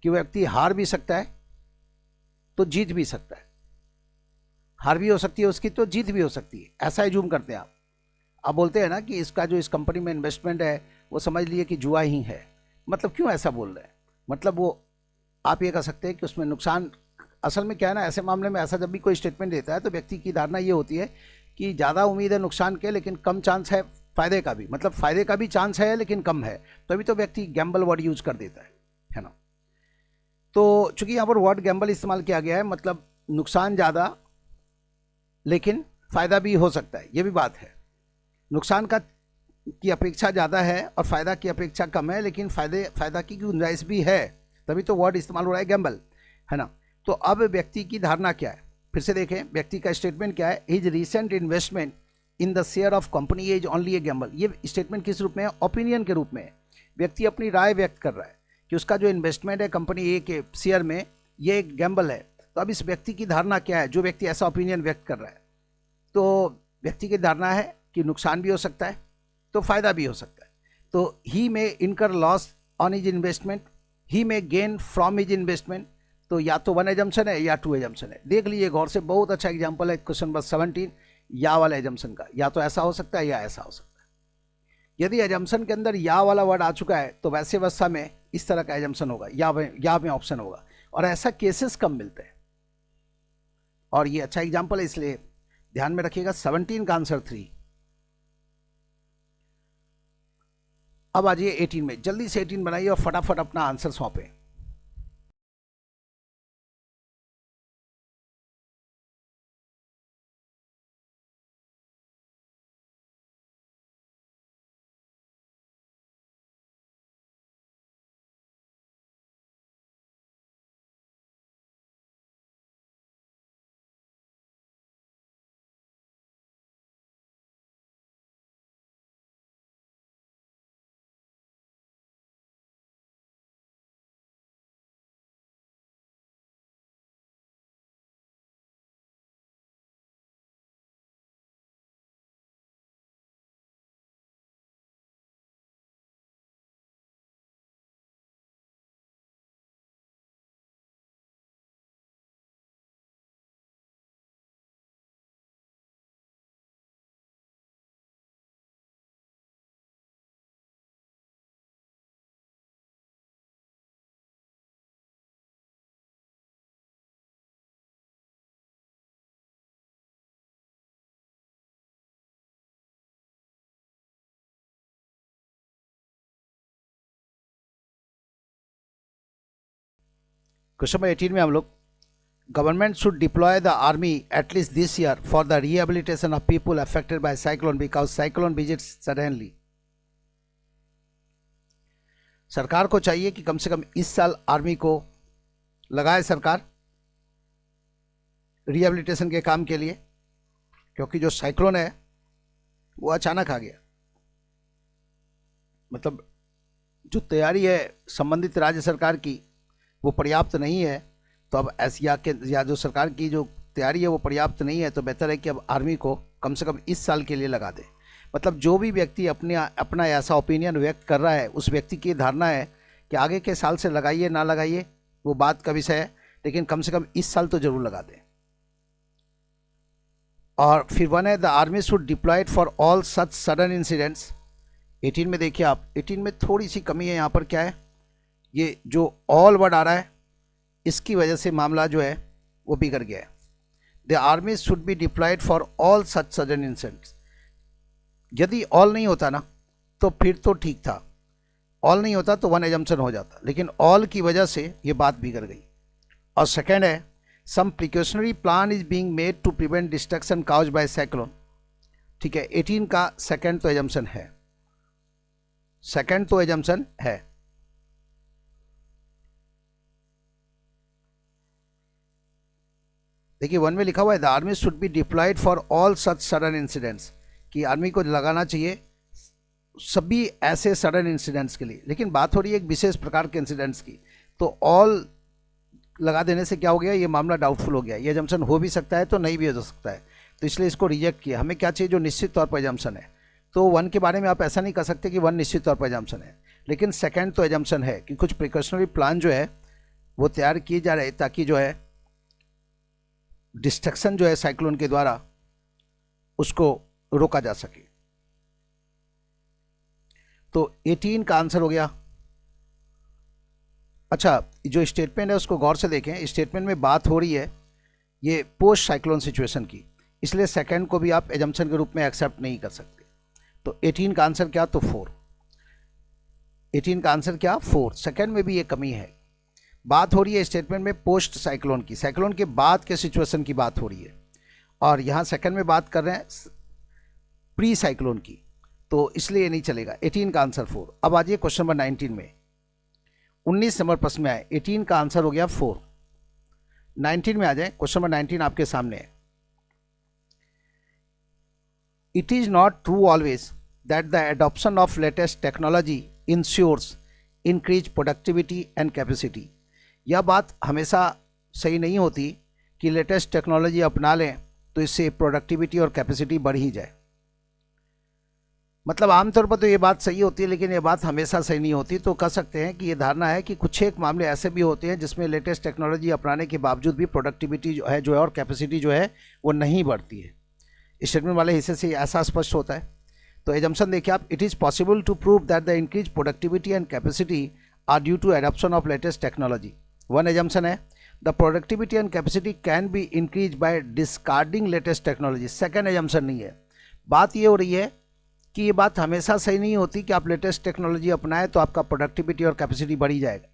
कि वह व्यक्ति हार भी सकता है तो जीत भी सकता है, हार भी हो सकती है उसकी तो जीत भी हो सकती है, ऐसा ही जूम करते हैं आप। आप बोलते हैं ना कि इसका जो इस कंपनी में इन्वेस्टमेंट है वो समझ लिए कि जुआ ही है। मतलब क्यों ऐसा बोल रहे हैं? मतलब वो आप ये कह सकते हैं कि उसमें नुकसान, असल में क्या है ना, ऐसे मामले में ऐसा जब भी कोई स्टेटमेंट देता है तो व्यक्ति की धारणा ये होती है कि ज़्यादा उम्मीद है नुकसान के, लेकिन कम चांस है फायदे का भी, मतलब फायदे का भी चांस है लेकिन कम है, तभी तो व्यक्ति गैम्बल वर्ड यूज कर देता है ना। तो चूंकि यहाँ पर वर्ड गैम्बल इस्तेमाल किया गया है, मतलब नुकसान ज़्यादा लेकिन फायदा भी हो सकता है, ये भी बात है। नुकसान का की अपेक्षा ज़्यादा है और फायदा की अपेक्षा कम है, लेकिन फायदा की गुंजाइश भी है, तभी तो वर्ड इस्तेमाल हो रहा है गैम्बल, है ना। तो अब व्यक्ति की धारणा क्या है, फिर से देखें व्यक्ति का स्टेटमेंट क्या है, his recent investment in the share of company is only A Gamble. ये स्टेटमेंट किस रूप में है? ओपिनियन के रूप में है। व्यक्ति अपनी राय व्यक्त कर रहा है कि उसका जो इन्वेस्टमेंट है कंपनी ए के शेयर में, ये एक गैम्बल है। तो अब इस व्यक्ति की धारणा क्या है, जो व्यक्ति ऐसा ओपिनियन व्यक्त कर रहा है? तो व्यक्ति की धारणा है कि नुकसान भी हो सकता है तो फायदा भी हो सकता है। तो ही में इनकर लॉस ऑन हिज इन्वेस्टमेंट, ही में गेन फ्रॉम हिज इन्वेस्टमेंट। तो या तो 1 एजम्पशन है या 2 एजम्पशन है। देख लीजिए गौर से, बहुत अच्छा एग्जांपल है क्वेश्चन नंबर 17 या वाला एजम्पशन का। या तो ऐसा हो सकता है या ऐसा हो सकता है। यदि एजम्पशन के अंदर या वाला वर्ड आ चुका है तो वैसे अवस्था में इस तरह का एजम्पशन होगा, या में ऑप्शन होगा, और ऐसा केसेस कम मिलते हैं। और ये अच्छा एग्जाम्पल है, इसलिए ध्यान में रखिएगा। 17 का आंसर 3। अब आ जाइए 18 में। जल्दी से 18 बनाइए और फटाफट अपना आंसर सौंपें। क्वेश्चन नंबर 18 में हम लोग, government should deploy the army at least this year for the rehabilitation of people affected by cyclone because cyclone visits suddenly. सरकार को चाहिए कि कम से कम इस साल आर्मी को लगाए सरकार रिहेबिलिटेशन के काम के लिए, क्योंकि जो साइक्लोन है वो अचानक आ गया। मतलब जो तैयारी है संबंधित राज्य सरकार की वो पर्याप्त नहीं है। तो अब या जो सरकार की जो तैयारी है वो पर्याप्त नहीं है, तो बेहतर है कि अब आर्मी को कम से कम इस साल के लिए लगा दे। मतलब जो भी व्यक्ति अपना ऐसा ओपिनियन व्यक्त कर रहा है, उस व्यक्ति की धारणा है कि आगे के साल से लगाइए ना लगाइए वो बात का विषय है, लेकिन कम से कम इस साल तो जरूर लगा दें। और फिर वन है the army should deployed for all such sudden incidents. 18 में देखिए आप, 18 में थोड़ी सी कमी है। यहाँ पर क्या है, ये जो ऑल वर्ड आ रहा है इसकी वजह से मामला जो है वो बिगड़ गया है। The army should be diploid for all such sudden incidents. यदि ऑल नहीं होता ना तो फिर तो ठीक था, ऑल नहीं होता तो वन एजम्पशन हो जाता, लेकिन ऑल की वजह से ये बात बिगड़ गई। और सेकेंड है some precautionary plan is being made to prevent destruction caused by cyclone. ठीक है, 18 का सेकेंड तो एजम्पशन है, सेकेंड तो एजम्पशन है। देखिए 1 में लिखा हुआ है the army should be diploid for all such sudden incidents, कि आर्मी को लगाना चाहिए सभी ऐसे सडन इंसिडेंट्स के लिए, लेकिन बात हो रही है एक विशेष प्रकार के इंसिडेंट्स की। तो ऑल लगा देने से क्या हो गया, ये मामला डाउटफुल हो गया। ये एजम्पशन हो भी सकता है तो नहीं भी हो सकता है, तो इसलिए इसको रिजेक्ट किया। हमें क्या चाहिए, जो निश्चित तौर पर एजम्पशन है। तो 1 के बारे में आप ऐसा नहीं कर सकते कि 1 निश्चित तौर पर एजम्पशन है, लेकिन सेकेंड तो एजम्पशन है कि कुछ प्रिकॉशनरी प्लान जो है वो तैयार किए जा रहे ताकि जो है डिस्ट्रक्शन जो है साइक्लोन के द्वारा उसको रोका जा सके। तो 18 का आंसर हो गया। अच्छा, जो स्टेटमेंट है उसको गौर से देखें। स्टेटमेंट में बात हो रही है ये पोस्ट साइक्लोन सिचुएशन की, इसलिए सेकंड को भी आप एजम्पशन के रूप में एक्सेप्ट नहीं कर सकते। तो 18 का आंसर क्या, तो 4। 18 का आंसर क्या, 4। सेकंड में भी ये कमी है। बात हो रही है स्टेटमेंट में पोस्ट साइक्लोन की, साइक्लोन के बाद के सिचुएशन की बात हो रही है, और यहाँ सेकंड में बात कर रहे हैं प्री साइक्लोन की, तो इसलिए ये नहीं चलेगा। 18 का आंसर 4। अब आ जाइए क्वेश्चन नंबर 19 में। 19 नंबर प्रश्न में आए, 18 का आंसर हो गया 4। 19 में आ जाए, क्वेश्चन नंबर 19 आपके सामने है। It is not true always that the adoption of latest technology ensures increase productivity and capacity. यह बात हमेशा सही नहीं होती कि लेटेस्ट टेक्नोलॉजी अपना लें तो इससे प्रोडक्टिविटी और कैपेसिटी बढ़ ही जाए। मतलब आमतौर पर तो ये बात सही होती है, लेकिन ये बात हमेशा सही नहीं होती। तो कह सकते हैं कि ये धारणा है कि कुछ एक मामले ऐसे भी होते हैं जिसमें लेटेस्ट टेक्नोलॉजी अपनाने के बावजूद भी प्रोडक्टिविटी जो है और कैपेसिटी जो है वो नहीं बढ़ती है। स्टेटमेंट वाले हिस्से से ऐसा स्पष्ट होता है। तो एजम्पशन देखिए आप, it is possible to prove that the increase productivity and capacity are due to adoption of latest technology. 1 assumption है the productivity and capacity can be increase by discarding latest technology. Second assumption नहीं है। बात ये हो रही है कि ये बात हमेशा सही नहीं होती कि आप लेटेस्ट टेक्नोलॉजी अपनाएं तो आपका प्रोडक्टिविटी और कैपेसिटी बढ़ी जाएगा।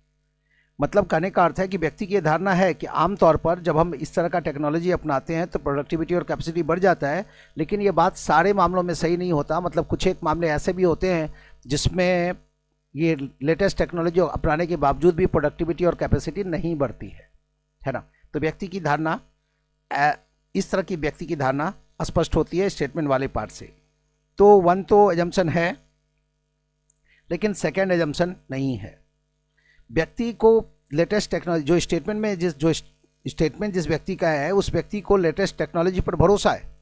मतलब कहने का अर्थ है कि व्यक्ति की धारणा है कि आमतौर पर जब हम इस तरह का टेक्नोलॉजी अपनाते हैं तो प्रोडक्टिविटी और कैपेसिटी बढ़ जाता है, लेकिन ये बात सारे मामलों में सही नहीं होता। मतलब कुछ एक मामले ऐसे भी होते हैं जिसमें ये लेटेस्ट टेक्नोलॉजी अपनाने के बावजूद भी प्रोडक्टिविटी और कैपेसिटी नहीं बढ़ती है ना। तो व्यक्ति की धारणा, इस तरह की व्यक्ति की धारणा स्पष्ट होती है स्टेटमेंट वाले पार्ट से। तो 1 तो एजम्पशन है, लेकिन सेकेंड एजम्पशन नहीं है। व्यक्ति को लेटेस्ट टेक्नोलॉजी, जो स्टेटमेंट में जिस व्यक्ति का है उस व्यक्ति को लेटेस्ट टेक्नोलॉजी पर भरोसा है।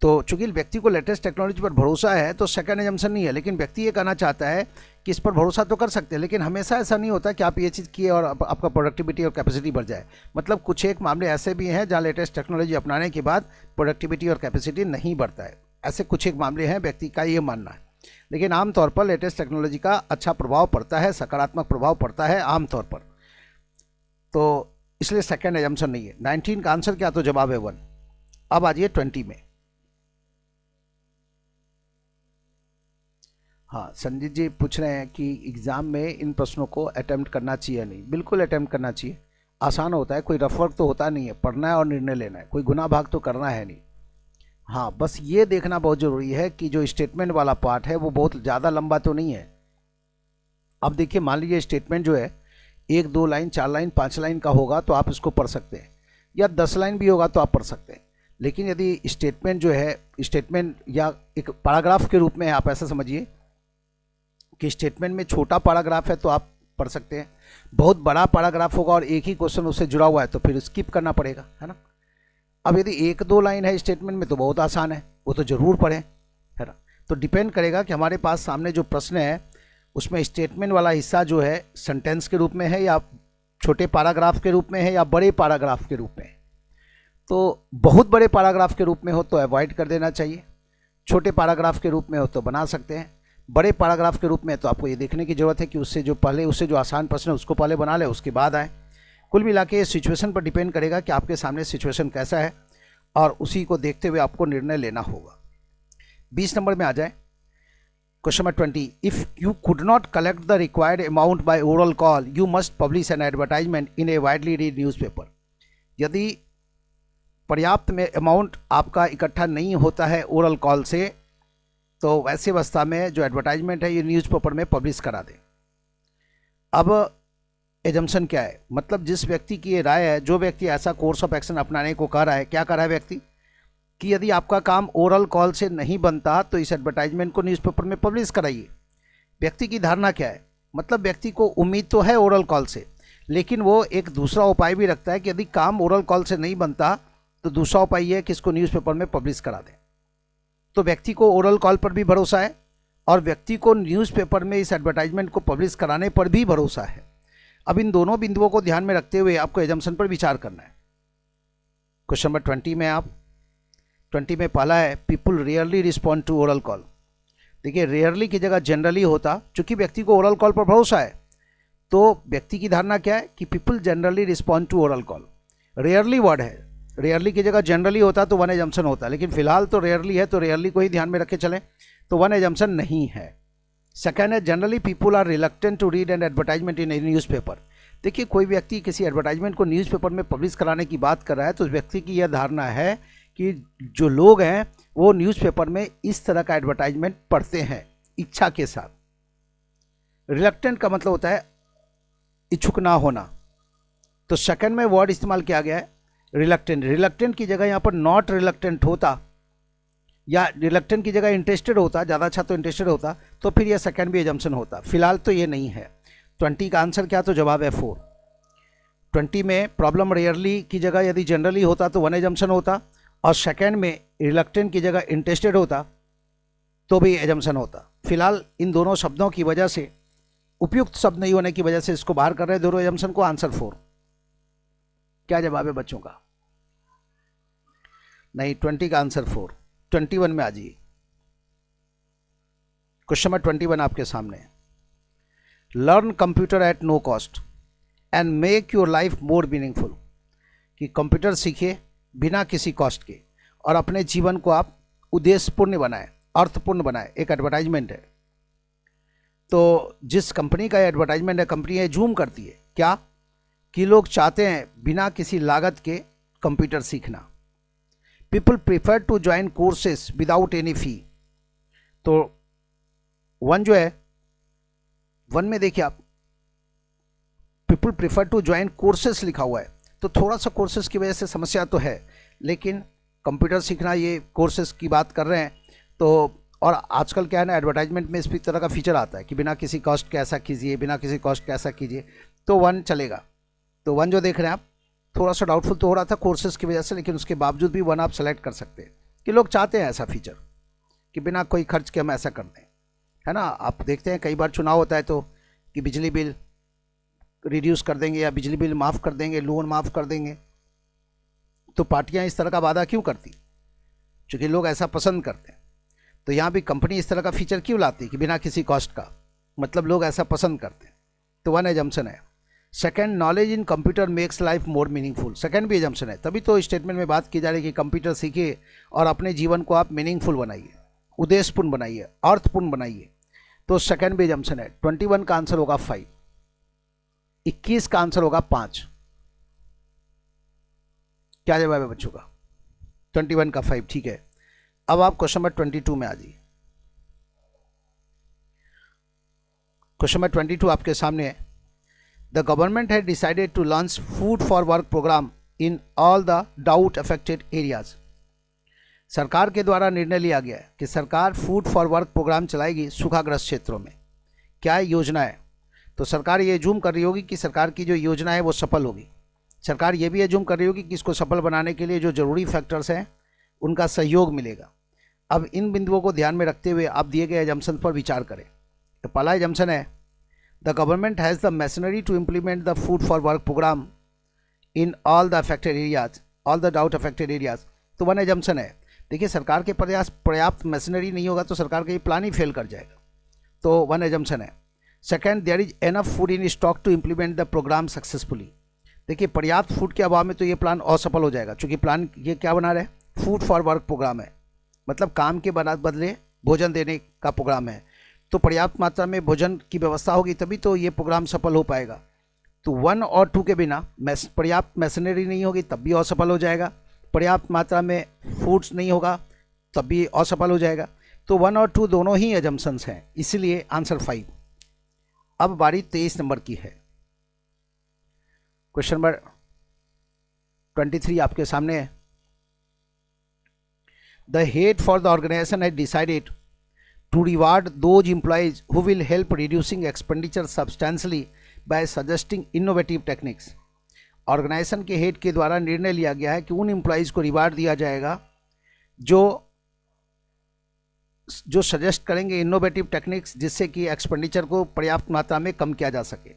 तो चूंकि व्यक्ति को लेटेस्ट टेक्नोलॉजी पर भरोसा है तो सेकेंड एजम्पशन नहीं है, लेकिन व्यक्ति ये कहना चाहता है कि इस पर भरोसा तो कर सकते हैं, लेकिन हमेशा ऐसा नहीं होता कि आप ये चीज़ किए और आपका प्रोडक्टिविटी और कैपेसिटी बढ़ जाए। मतलब कुछ एक मामले ऐसे भी हैं जहाँ लेटेस्ट टेक्नोलॉजी अपनाने के बाद प्रोडक्टिविटी और कैपेसिटी नहीं बढ़ता है। ऐसे कुछ एक मामले हैं, व्यक्ति का ये मानना है। लेकिन आमतौर पर लेटेस्ट टेक्नोलॉजी का अच्छा प्रभाव पड़ता है, सकारात्मक प्रभाव पड़ता है आमतौर पर। तो इसलिए सेकेंड एजम्पशन नहीं है। 19 का आंसर क्या, तो जवाब है 1। अब आ जाइए 20 में। हाँ, संजीत जी पूछ रहे हैं कि एग्ज़ाम में इन प्रश्नों को अटेम्प्ट करना चाहिए नहीं। बिल्कुल अटेम्प्ट करना चाहिए, आसान होता है, कोई रफ वर्क तो होता नहीं है, पढ़ना है और निर्णय लेना है, कोई गुना भाग तो करना है नहीं। हाँ, बस ये देखना बहुत ज़रूरी है कि जो स्टेटमेंट वाला पार्ट है वो बहुत ज़्यादा लंबा तो नहीं है। अब देखिए, मान लीजिए स्टेटमेंट जो है 1, 2 लाइन, 4 लाइन, 5 लाइन का होगा तो आप इसको पढ़ सकते हैं, या 10 लाइन भी होगा तो आप पढ़ सकते हैं। लेकिन यदि स्टेटमेंट जो है, स्टेटमेंट या एक पैराग्राफ के रूप में है, आप ऐसा समझिए कि स्टेटमेंट में छोटा पैराग्राफ है तो आप पढ़ सकते हैं, बहुत बड़ा पैराग्राफ होगा और एक ही क्वेश्चन उससे जुड़ा हुआ है तो फिर स्किप करना पड़ेगा, है ना। अब यदि 1-2 लाइन है स्टेटमेंट में तो बहुत आसान है, वो तो जरूर पढ़ें, है ना। तो डिपेंड करेगा कि हमारे पास सामने जो प्रश्न है उसमें स्टेटमेंट वाला हिस्सा जो है सेंटेंस के रूप में है या छोटे पैराग्राफ के रूप में है या बड़े पैराग्राफ के रूप में है। तो बहुत बड़े पैराग्राफ के रूप में हो तो अवॉइड कर देना चाहिए, छोटे पैराग्राफ के रूप में हो तो बना सकते हैं। बड़े पैराग्राफ के रूप में तो आपको ये देखने की ज़रूरत है कि उससे जो आसान प्रश्न है उसको पहले बना ले, उसके बाद आए। कुल मिला के सिचुएशन पर डिपेंड करेगा कि आपके सामने सिचुएशन कैसा है और उसी को देखते हुए आपको निर्णय लेना होगा। 20 नंबर में आ जाए, question number 20, if you could not collect the required amount by oral call you must publish N advertisement in A widely read newspaper. यदि पर्याप्त में अमाउंट आपका इकट्ठा नहीं होता है ओरल कॉल से, तो वैसे अवस्था में जो एडवर्टाइजमेंट है ये न्यूज़पेपर में पब्लिश करा दें। अब एजम्पशन क्या है, मतलब जिस व्यक्ति की ये राय है, जो व्यक्ति ऐसा कोर्स ऑफ एक्शन अपनाने को कह रहा है, क्या कर रहा है व्यक्ति कि यदि आपका काम ओरल कॉल से नहीं बनता तो इस एडवर्टाइजमेंट को न्यूज़पेपर में पब्लिश कराइए। व्यक्ति की धारणा क्या है, मतलब व्यक्ति को उम्मीद तो है ओरल कॉल से, लेकिन वो एक दूसरा उपाय भी रखता है कि यदि काम ओरल कॉल से नहीं बनता तो दूसरा उपाय ये है कि इसको न्यूज़पेपर में पब्लिश करा दें। तो व्यक्ति को ओरल कॉल पर भी भरोसा है और व्यक्ति को न्यूज़पेपर में इस एडवर्टाइजमेंट को पब्लिश कराने पर भी भरोसा है। अब इन दोनों बिंदुओं को ध्यान में रखते हुए आपको एजम्पशन पर विचार करना है। क्वेश्चन नंबर 20 में 20 में पहला है, people rarely respond to oral call. देखिए, रेयरली की जगह जनरली होता, चूंकि व्यक्ति को ओरल कॉल पर भरोसा है तो व्यक्ति की धारणा क्या है कि people generally respond to oral call. Rarely word है, रेयरली की जगह जनरली होता तो वन एजम्पशन होता, लेकिन फिलहाल तो रेयरली है तो रेयरली को ही ध्यान में रखे चलें, तो वन एजम्पशन नहीं है। सेकेंड है, generally people are reluctant to read an advertisement in a newspaper. देखिए, कोई व्यक्ति किसी एडवर्टाइजमेंट को न्यूज़पेपर में पब्लिश कराने की बात कर रहा है तो उस व्यक्ति की यह धारणा है कि जो लोग हैं वो न्यूज़पेपर में इस तरह का एडवर्टाइजमेंट पढ़ते हैं इच्छा के साथ। रिलक्टेंट का मतलब होता है इच्छुक ना होना, तो सेकंड में वर्ड इस्तेमाल किया गया है रिलक्टेंट। रिलक्टेंट की जगह यहाँ पर नॉट रिलक्टेंट होता या रिलक्टेंट की जगह इंटरेस्टेड होता, ज़्यादा अच्छा तो इंटरेस्टेड होता, तो फिर यह सेकंड भी एजम्पशन होता। फिलहाल तो ये नहीं है। 20 का आंसर क्या, तो जवाब है 4। 20 में प्रॉब्लम रेयरली की जगह यदि जनरली होता तो वन एजम्पशन होता और सेकंड में रिलक्टेंट की जगह इंटरेस्टेड होता तो भी एजम्पशन होता। फिलहाल इन दोनों शब्दों की वजह से, उपयुक्त शब्द नहीं होने की वजह से इसको बाहर कर रहे हैं दोनों एजम्पशन को। आंसर 4। क्या जवाब है बच्चों का? नहीं, 20 का आंसर 4। 21 में आ जाइए, क्वेश्चन नंबर 21 आपके सामने है। Learn computer at no cost and make your life more meaningful. कि कंप्यूटर सीखिए बिना किसी कॉस्ट के और अपने जीवन को आप उद्देश्यपूर्ण बनाएं, अर्थपूर्ण बनाएं। एक एडवर्टाइजमेंट है, तो जिस कंपनी का एडवर्टाइजमेंट है, कंपनी ये जूम करती है क्या कि लोग चाहते हैं बिना किसी लागत के कंप्यूटर सीखना। People prefer to join courses without any fee. तो वन जो है, वन में देखिए आप, people prefer to join courses लिखा हुआ है, तो थोड़ा सा कोर्सेज की वजह से समस्या तो है, लेकिन कंप्यूटर सीखना ये कोर्सेज की बात कर रहे हैं तो। और आजकल क्या है ना, एडवर्टाइजमेंट में इस तरह का फीचर आता है कि बिना किसी कॉस्ट के ऐसा कीजिए, बिना किसी कॉस्ट के ऐसा कीजिए, तो वन चलेगा। तो वन जो देख रहे हैं आप, थोड़ा सा डाउटफुल तो हो रहा था कोर्सेज की वजह से, लेकिन उसके बावजूद भी वन आप सेलेक्ट कर सकते हैं कि लोग चाहते हैं ऐसा फीचर कि बिना कोई खर्च के हम ऐसा कर दें, है ना। आप देखते हैं कई बार चुनाव होता है तो कि बिजली बिल रिड्यूस कर देंगे या बिजली बिल माफ़ कर देंगे, लोन माफ़ कर देंगे, तो पार्टियां इस तरह का वादा क्यों करती? क्योंकि लोग ऐसा पसंद करते हैं। तो यहाँ भी कंपनी इस तरह का फीचर क्यों लाती है कि बिना किसी कॉस्ट का, मतलब लोग ऐसा पसंद करते हैं। तो वन एजम्पशन है। Second, knowledge in computer makes life more meaningful. Second भी एजम्पशन है, तभी तो स्टेटमेंट में बात की जा रही है कि कंप्यूटर सीखिए और अपने जीवन को आप मीनिंगफुल बनाइए, उद्देश्यपूर्ण बनाइए, अर्थपूर्ण बनाइए। तो सेकंड भी एजम्पशन है। 21 का आंसर होगा 5। 21 का आंसर होगा 5। क्या जवाब है बच्चों का? 21 का 5, ठीक है। अब आप क्वेश्चन नंबर 22 में आ जाइए। क्वेश्चन नंबर 22 आपके सामने है। The government had decided to launch food for work program in all the डाउट अफेक्टेड एरियाज। सरकार के द्वारा निर्णय लिया गया है कि सरकार फूड फॉर वर्क प्रोग्राम चलाएगी सूखाग्रस्त क्षेत्रों में। क्या योजना है? तो सरकार ये जूम कर रही होगी कि सरकार की जो योजना है वो सफल होगी। सरकार ये भी एज्यूम कर रही होगी कि इसको सफल बनाने के लिए जो जरूरी फैक्टर्स हैं उनका सहयोग मिलेगा। अब इन बिंदुओं को ध्यान में रखते हुए आप दिए गए एजम्पशन पर विचार करें। तो पहला एजम्पशन है the government has the machinery to implement the food for work program in all the affected areas, all the डाउट अफेक्टेड एरियाज। तो वन एजम्पशन है, देखिए सरकार के प्रयास पर्याप्त मशीनरी नहीं होगा तो सरकार का ये प्लान ही फेल कर जाएगा, तो वन एजम्पशन है। Second, there is enough food in stock to implement the program successfully. देखिए पर्याप्त फूड के अभाव में तो ये प्लान असफल हो जाएगा, क्योंकि प्लान ये क्या बना रहे, फूड फॉर वर्क प्रोग्राम है, मतलब काम के बदले भोजन देने का प्रोग्राम है। तो पर्याप्त मात्रा में भोजन की व्यवस्था होगी तभी तो ये प्रोग्राम सफल हो पाएगा। तो 1 और 2 के बिना पर्याप्त मशीनरी नहीं होगी तब भी असफल हो जाएगा, पर्याप्त मात्रा में फूड्स नहीं होगा तब भी असफल हो जाएगा। तो 1 और 2 दोनों ही एजम्पशंस हैं, इसीलिए आंसर 5। अब बारी 23 नंबर की है। क्वेश्चन नंबर 23 आपके सामने है। The head for the organization has decided to reward those employees who will help reducing expenditure substantially by suggesting innovative techniques. Organization के हेड के द्वारा निर्णय लिया गया है कि उन एम्प्लॉइज को रिवार्ड दिया जाएगा जो सजेस्ट करेंगे इनोवेटिव टेक्निक्स, जिससे कि एक्सपेंडिचर को पर्याप्त मात्रा में कम किया जा सके।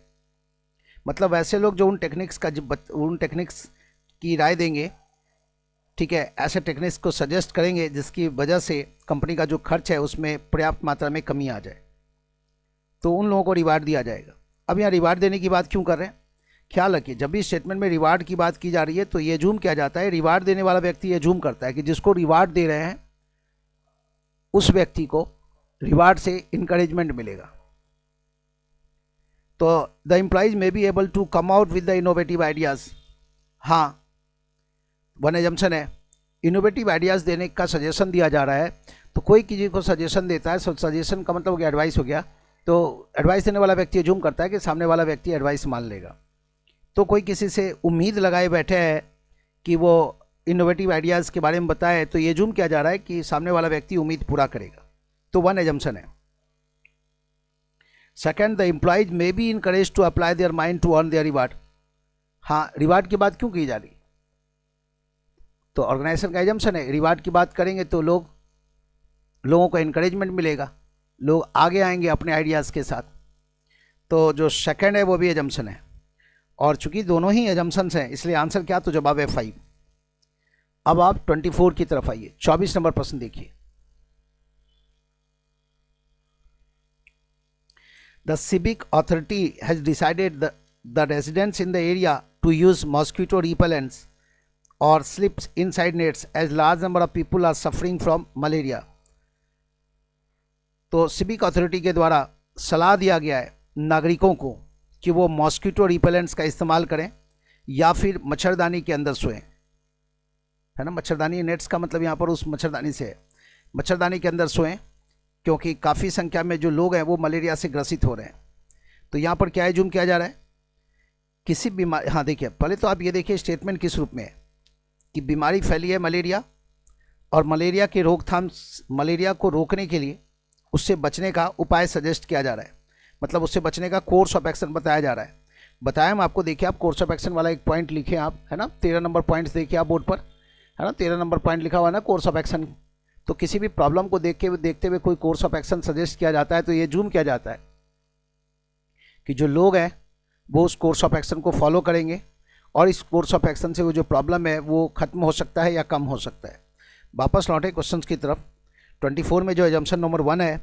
मतलब वैसे लोग जो उन टेक्निक्स की राय देंगे, ठीक है, ऐसे टेक्निक्स को सजेस्ट करेंगे जिसकी वजह से कंपनी का जो खर्च है उसमें पर्याप्त मात्रा में कमी आ जाए, तो उन लोगों को रिवार्ड दिया जाएगा। अब यहाँ रिवार्ड देने की बात क्यों कर रहे हैं, ख्याल रखिए जब भी स्टेटमेंट में रिवार्ड की बात की जा रही है तो ये जूम किया जाता है, रिवार्ड देने वाला व्यक्ति ये जूम करता है कि जिसको रिवार्ड दे रहे हैं उस व्यक्ति को रिवार्ड से इंकरेजमेंट मिलेगा। तो the employees may be able to come out with the innovative ideas. हाँ, वन एजम्पशन है, इनोवेटिव आइडियाज़ देने का सजेशन दिया जा रहा है। तो कोई किसी को सजेशन देता है, सजेशन का मतलब हो गया एडवाइस हो गया, तो एडवाइस देने वाला व्यक्ति जूम करता है कि सामने वाला व्यक्ति एडवाइस मान लेगा। तो कोई किसी से उम्मीद लगाए बैठे है कि वो इनोवेटिव आइडियाज़ के बारे में बताए, तो ये जूम किया जा रहा है कि सामने वाला व्यक्ति उम्मीद पूरा करेगा, तो वन एजम्पशन है। Second, the employees may be encourage to apply their mind to earn their reward. हाँ, रिवार्ड की बात क्यों की जा रही, तो ऑर्गेनाइजेशन का एजम्पशन है, रिवार्ड की बात करेंगे तो लोगों को इनकरेजमेंट मिलेगा, लोग आगे आएंगे अपने आइडियाज़ के साथ। तो जो सेकेंड है वो भी एजम्पशन है, और चूंकि दोनों ही एजम्पशंस हैं इसलिए आंसर क्या, तो जवाब है 5। अब आप 24 की तरफ आइए, 24 नंबर प्रश्न देखिए। The civic authority has decided the residents in the area to use mosquito repellents और sleeps inside nets as large number of people are suffering from malaria. तो सिविक अथॉरिटी के द्वारा सलाह दिया गया है नागरिकों को कि वो मॉस्किटो रिपेलेंट्स का इस्तेमाल करें या फिर मच्छरदानी के अंदर सोएं, है ना, मच्छरदानी नेट्स का मतलब यहाँ पर उस मच्छरदानी से है, मच्छरदानी के अंदर सोएं, क्योंकि काफ़ी संख्या में जो लोग हैं वो मलेरिया से ग्रसित हो रहे हैं। तो यहाँ पर क्या जूम किया जा रहा है, किसी बीमारी, हाँ देखिए पहले तो आप ये देखिए स्टेटमेंट किस रूप में है कि बीमारी फैली है मलेरिया, और मलेरिया के रोकथाम, मलेरिया को रोकने के लिए उससे बचने का उपाय सजेस्ट किया जा रहा है, मतलब उससे बचने का कोर्स ऑफ एक्शन बताया जा रहा है। बताया हम आपको, देखिए आप कोर्स ऑफ एक्शन वाला एक पॉइंट लिखे आप, है ना, 13 नंबर पॉइंट्स देखिए आप बोर्ड पर, है ना, 13 नंबर पॉइंट लिखा हुआ है ना कोर्स ऑफ एक्शन। तो किसी भी प्रॉब्लम को देखते हुए कोई कोर्स ऑफ एक्शन सजेस्ट किया जाता है तो ये जूम किया जाता है कि जो लोग हैं वो उस कोर्स ऑफ एक्शन को फॉलो करेंगे और इस कोर्स ऑफ एक्शन से वो जो प्रॉब्लम है वो खत्म हो सकता है या कम हो सकता है। वापस लौटे क्वेश्चन की तरफ। 24 में जो एजम्पशन नंबर 1 है,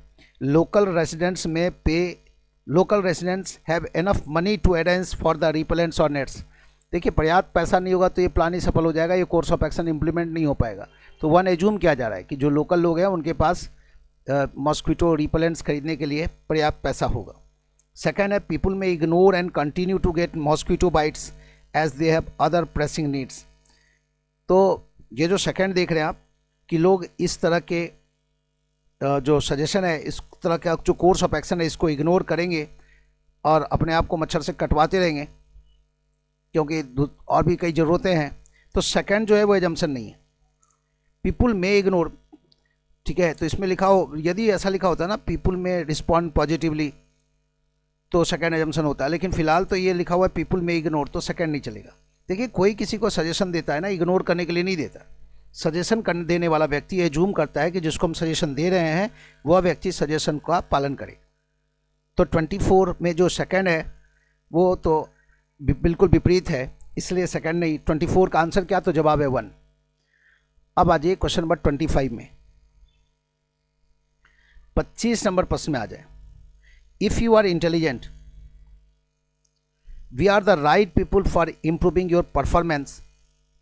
local residents have enough money to arrange for the repellents और नेट्स। देखिए पर्याप्त पैसा नहीं होगा तो ये प्लान ही सफल हो जाएगा, ये कोर्स ऑफ एक्शन इंप्लीमेंट नहीं हो पाएगा। तो 1 एज्यूम किया जा रहा है कि जो लोकल लोग हैं उनके पास मॉस्किटो रिपेलेंट्स खरीदने के लिए पर्याप्त पैसा होगा। सेकेंड है, people may ignore and continue to get mosquito bites as they have other pressing needs. तो ये जो सेकेंड देख रहे हैं आप कि लोग इस तरह के जो सजेशन है, इस तरह का जो कोर्स ऑफ एक्शन है इसको इग्नोर करेंगे और अपने आप को मच्छर से कटवाते रहेंगे क्योंकि और भी कई ज़रूरतें हैं। तो सेकंड जो है वो एजम्पशन नहीं है, पीपुल में इग्नोर, ठीक है। तो इसमें लिखा हो, यदि ऐसा लिखा होता है ना पीपुल में रिस्पॉन्ड पॉजिटिवली तो सेकंड एजम्पशन होता है, लेकिन फिलहाल तो ये लिखा हुआ है पीपुल में इग्नोर, तो सेकंड नहीं चलेगा। देखिए कोई किसी को सजेशन देता है ना, इग्नोर करने के लिए नहीं देता। सजेशन करने देने वाला व्यक्ति एज्यूम करता है कि जिसको हम सजेशन दे रहे हैं वह व्यक्ति सजेशन का पालन करे। तो 24 में जो सेकंड है वो तो बिल्कुल विपरीत है, इसलिए सेकंड नहीं। 24 का आंसर क्या, तो जवाब है 1। अब आ जाइए क्वेश्चन नंबर 25 में, 25 नंबर प्रश्न में आ जाए। If you are intelligent, we are the right people for improving your performance,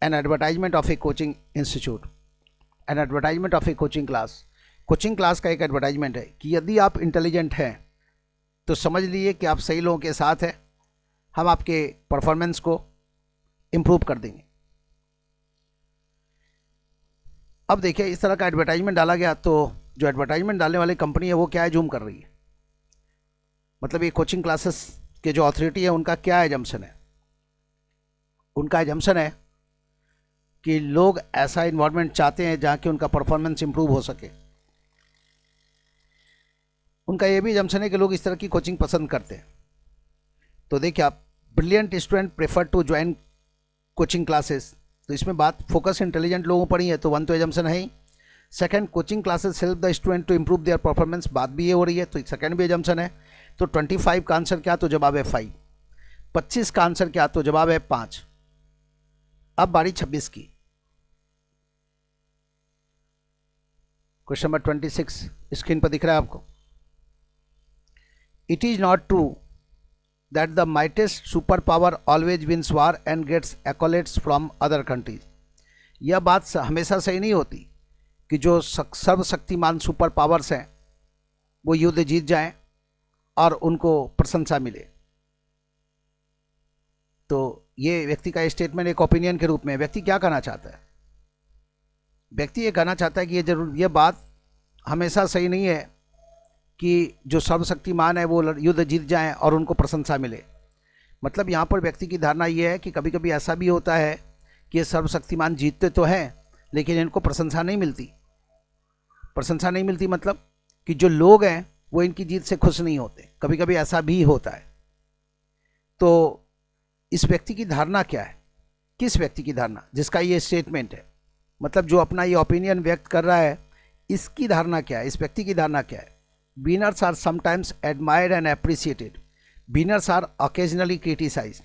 an advertisement of a coaching institute, an advertisement of a coaching class. Coaching class का एक एडवर्टाइजमेंट है कि यदि आप इंटेलिजेंट हैं तो समझ लीजिए कि आप सही लोगों के साथ हैं, हम आपके परफॉर्मेंस को इम्प्रूव कर देंगे। अब देखिए इस तरह का एडवर्टाइजमेंट डाला गया, तो जो एडवर्टाइजमेंट डालने वाली कंपनी है वो क्या एज्यूम कर रही है, मतलब ये कोचिंग क्लासेस के जो अथॉरिटी है उनका क्या एजम्पशन है। उनका एजम्पशन है कि लोग ऐसा इन्वायरमेंट चाहते हैं जहाँ कि उनका परफॉर्मेंस इंप्रूव हो सके। उनका ये भी एजम्पशन है कि लोग इस तरह की कोचिंग पसंद करते हैं। तो देखिए आप, brilliant student prefer to join coaching classes, तो इसमें बात फोकस इंटेलिजेंट लोगों पर ही है, तो 1 तो एजम्पशन है ही। Second, coaching classes help the student to improve their performance, बात भी ये हो रही है, तो सेकंड भी एजम्पशन है। तो 25 का आंसर क्या, तो जवाब है 5। 25 का आंसर क्या, तो जवाब है 5। अब बारी 26 की, क्वेश्चन नंबर 26 स्क्रीन पर दिख रहा है आपको। It is not true that the mightiest super power always wins war and gets accolades from other countries. यह बात हमेशा सही नहीं होती कि जो सर्वशक्तिमान सुपर पावर्स हैं वो युद्ध जीत जाएं और उनको प्रशंसा मिले। तो ये व्यक्ति का स्टेटमेंट एक ओपिनियन के रूप में, व्यक्ति क्या कहना चाहता है, व्यक्ति ये कहना चाहता है कि ये बात हमेशा सही नहीं है कि जो सर्वशक्तिमान है वो युद्ध जीत जाएं और उनको प्रशंसा मिले। मतलब यहाँ पर व्यक्ति की धारणा ये है कि कभी कभी ऐसा भी होता है कि ये सर्वशक्तिमान जीतते तो हैं लेकिन इनको प्रशंसा नहीं मिलती। प्रशंसा नहीं मिलती मतलब कि जो लोग हैं वो इनकी जीत से खुश नहीं होते, कभी कभी ऐसा भी होता है। तो इस व्यक्ति की धारणा क्या है, किस व्यक्ति की धारणा जिसका ये स्टेटमेंट है, मतलब जो अपना ये ओपिनियन व्यक्त कर रहा है, इसकी धारणा क्या है, इस व्यक्ति की धारणा क्या है। Winners are sometimes admired and appreciated, winners are occasionally criticize.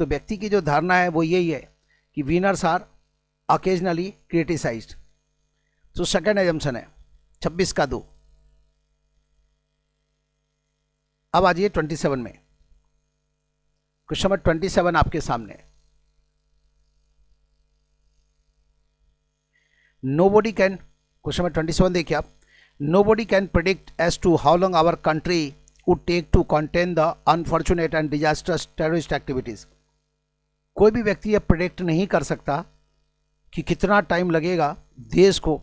तो व्यक्ति की जो धारणा है वो यही है कि विनर्स आर ऑकेजनली क्रिटिसाइज्ड। तो सेकंड एजम्पशन है 26 का 2। अब आ जाइए 27 में, क्वेश्चन नंबर 27 आपके सामने। नोबडी कैन, क्वेश्चन नंबर 27 देखिए आप, nobody can predict as to how long our country would take to contain the unfortunate and disastrous terrorist activities। कोई भी व्यक्ति यह प्रेडिक्ट नहीं कर सकता कि कितना टाइम लगेगा देश को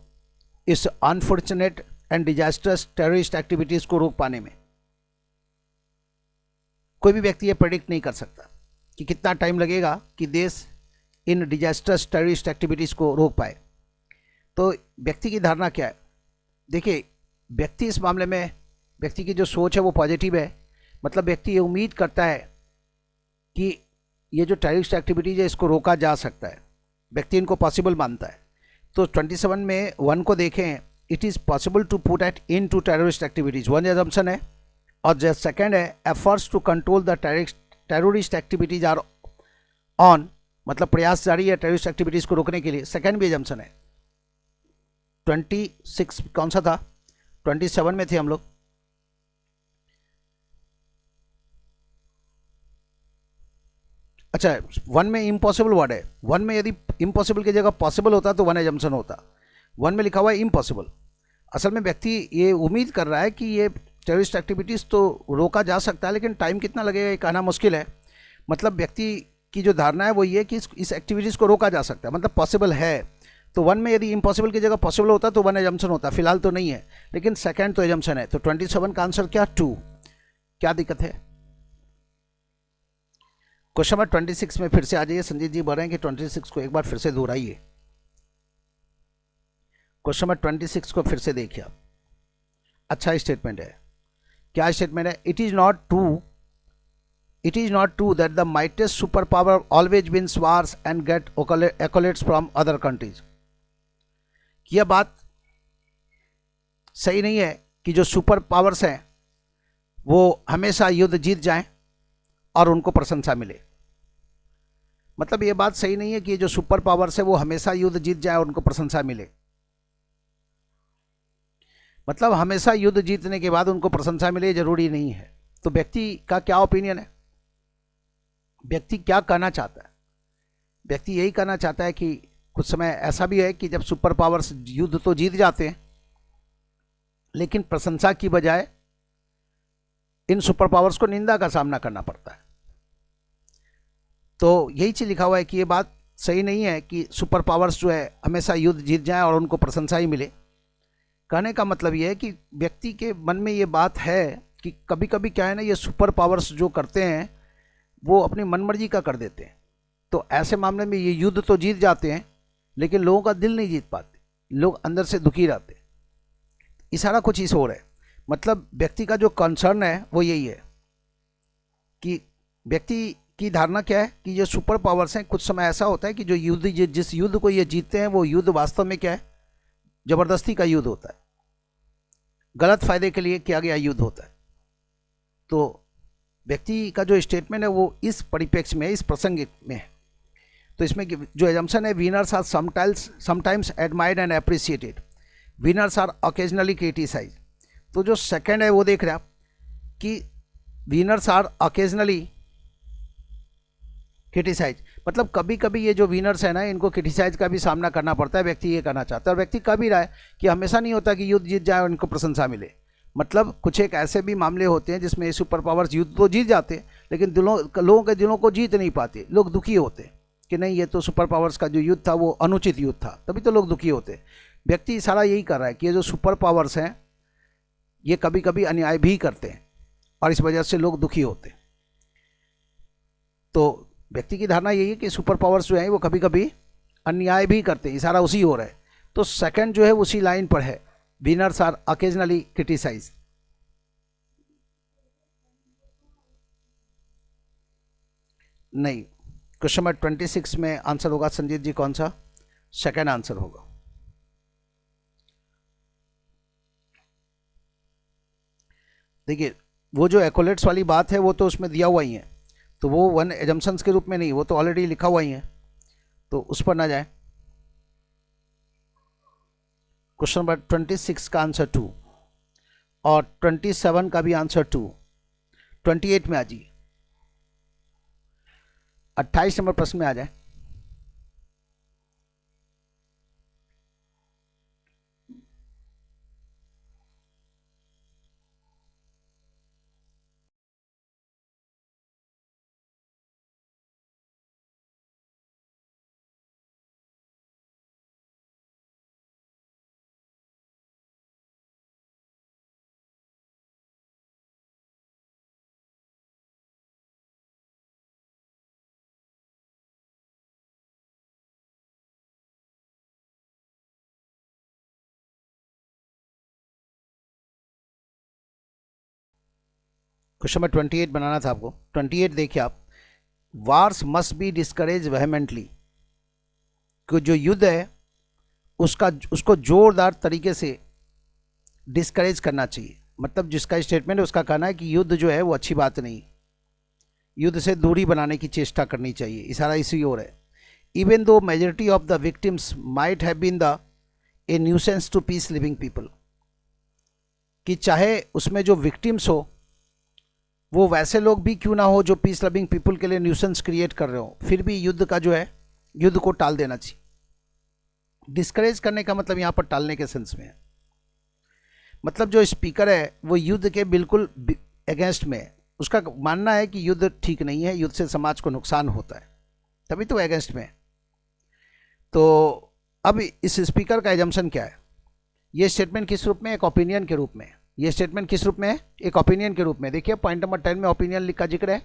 इस unfortunate and disasters terrorist activities को रोक पाने में। कोई भी व्यक्ति यह प्रेडिक्ट नहीं कर सकता कि कितना टाइम लगेगा कि देश इन डिजास्टर्स टेररिस्ट एक्टिविटीज को रोक पाए। तो व्यक्ति की धारणा क्या है, देखिए व्यक्ति इस मामले में, व्यक्ति की जो सोच है वो पॉजिटिव है। मतलब व्यक्ति ये उम्मीद करता है कि ये जो टेररिस्ट एक्टिविटीज है इसको रोका जा सकता है, व्यक्ति इनको पॉसिबल मानता है। तो 27 में 1 को देखें, it is possible to put an end to terrorist activities, 1 assumption है। और जो सेकेंड है, efforts to control the terrorist activities are on, मतलब प्रयास जारी है टेररिस्ट एक्टिविटीज को रोकने के लिए, सेकेंड भी एजम्पशन है। 26 कौन सा था, 27 में थे हम लोग। अच्छा 1 में इम्पॉसिबल वर्ड है, 1 में यदि इम्पॉसिबल की जगह पॉसिबल होता तो 1 एजम्पशन होता, 1 में लिखा हुआ है इम्पॉसिबल। असल में व्यक्ति ये उम्मीद कर रहा है कि ये टेररिस्ट एक्टिविटीज़ तो रोका जा सकता है लेकिन टाइम कितना लगेगा ये कहना मुश्किल है। मतलब व्यक्ति की जो धारणा है वो ये कि इस एक्टिविटीज़ को रोका जा सकता है, मतलब पॉसिबल है। तो 1 में यदि इम्पॉसिबल की जगह पॉसिबल होता तो 1 एजम्पशन होता, फिलहाल तो नहीं है, लेकिन सेकंड तो एजम्पशन है। तो 27 का आंसर क्या, 2। क्या दिक्कत है। क्वेश्चन नंबर 26 में फिर से आ जाइए, संजीत जी बोल रहे हैं कि 26 को एक बार फिर से दोहराइए। क्वेश्चन नंबर 26 को फिर से देखिए आप, अच्छा स्टेटमेंट है। क्या स्टेटमेंट है, it is not true It is not true that the mightiest superpower always wins wars and get accolades from other countries. यह बात सही नहीं है कि जो सुपर पावर्स हैं वो हमेशा युद्ध जीत जाएं और उनको प्रशंसा मिले। मतलब ये बात सही नहीं है कि जो सुपर पावर्स है वो हमेशा युद्ध जीत जाए और उनको प्रशंसा मिले। मतलब हमेशा युद्ध जीतने के बाद उनको प्रशंसा मिले जरूरी नहीं है। तो व्यक्ति का क्या ओपिनियन है, व्यक्ति क्या कहना चाहता है? व्यक्ति यही कहना चाहता है कि कुछ समय ऐसा भी है कि जब सुपर पावर्स युद्ध तो जीत जाते हैं लेकिन प्रशंसा की बजाय इन सुपर पावर्स को निंदा का सामना करना पड़ता है। तो यही चीज लिखा हुआ है कि ये बात सही नहीं है कि सुपर पावर्स जो है हमेशा युद्ध जीत जाएं और उनको प्रशंसा ही मिले। कहने का मतलब ये है कि व्यक्ति के मन में ये बात है कि कभी कभी क्या है ना, ये सुपर पावर्स जो करते हैं वो अपनी मनमर्जी का कर देते हैं। तो ऐसे मामले में ये युद्ध तो जीत जाते हैं लेकिन लोगों का दिल नहीं जीत पाते, लोग अंदर से दुखी रहते। इशारा कुछ इस और है। मतलब व्यक्ति का जो कंसर्न है वो यही है कि व्यक्ति की धारणा क्या है कि ये सुपर पावर्स हैं, कुछ समय ऐसा होता है कि जो युद्ध जिस युद्ध को ये जीतते हैं वो युद्ध वास्तव में क्या है, जबरदस्ती का युद्ध होता है, गलत फायदे के लिए किया गया युद्ध होता है। तो व्यक्ति का जो स्टेटमेंट है वो इस परिप्रेक्ष्य में, इस प्रसंग में है। तो इसमें जो एजम्पशन है, winners are sometimes admired and appreciated, winners are occasionally criticize. तो जो सेकंड है वो देख रहे हैं आप कि विनर्स आर ऑकेजनली क्रिटिसाइज, मतलब कभी कभी ये जो विनर्स है ना इनको क्रिटिसाइज का भी सामना करना पड़ता है। व्यक्ति ये कहना चाहता है और व्यक्ति कह भी रहा है कि हमेशा नहीं होता कि युद्ध जीत जाए और इनको प्रशंसा मिले। मतलब कुछ एक ऐसे भी मामले होते हैं जिसमें सुपर पावर्स युद्ध तो जीत जाते हैं लेकिन लोगों के दिलों को जीत नहीं पाते। लोग दुखी होते हैं कि नहीं, ये तो सुपर पावर्स का जो युद्ध था वो अनुचित युद्ध था, तभी तो लोग दुखी होते। व्यक्ति इशारा यही कर रहा है कि ये जो सुपर पावर्स हैं ये कभी कभी अन्याय भी करते हैं और इस वजह से लोग दुखी होते। तो व्यक्ति की धारणा यही है कि सुपर पावर्स जो है वो कभी कभी अन्याय भी करते हैं, इशारा उसी हो रहा है। तो सेकंड जो है उसी लाइन पर है, विनर्स आर ऑकेजनली क्रिटिसाइज। नहीं, क्वेश्चन नंबर 26 में आंसर होगा संजीत जी, कौन सा? सेकंड आंसर होगा। देखिए वो जो एक्कोलेट्स वाली बात है वो तो उसमें दिया हुआ ही है, तो वो वन एजम्पशंस के रूप में नहीं, वो तो ऑलरेडी लिखा हुआ ही है, तो उस पर ना जाए। क्वेश्चन नंबर 26 का आंसर 2 और 27 का भी आंसर 2। 28 में आ जाइए, 28 नंबर प्रश्न में आ जाए। क्वेश्चन नंबर 28 बनाना था आपको। 28 देखिए आप, वार्स मस्ट बी डिस्करेज वेहेमेंटली, कि जो युद्ध है उसको जोरदार तरीके से डिस्करेज करना चाहिए। मतलब जिसका स्टेटमेंट है उसका कहना है कि युद्ध जो है वो अच्छी बात नहीं, युद्ध से दूरी बनाने की चेष्टा करनी चाहिए, इशारा इसी ओर है। Even though majority of the victims might have been the a nuisance to peace living people, कि चाहे उसमें जो विक्टिम्स हो वो वैसे लोग भी क्यों ना हो जो पीस लविंग पीपल के लिए न्यूसेंस क्रिएट कर रहे हो, फिर भी युद्ध का जो है, युद्ध को टाल देना चाहिए। डिस्करेज करने का मतलब यहाँ पर टालने के सेंस में है। मतलब जो स्पीकर है वो युद्ध के बिल्कुल अगेंस्ट में है, उसका मानना है कि युद्ध ठीक नहीं है, युद्ध से समाज को नुकसान होता है, तभी तो अगेंस्ट में है। तो अब इस स्पीकर का एजम्पशन क्या है? ये स्टेटमेंट किस रूप में? एक ओपिनियन के रूप में। ये स्टेटमेंट किस रूप में है? एक ओपिनियन के रूप में। देखिए पॉइंट नंबर 10 में ओपिनियन का जिक्र है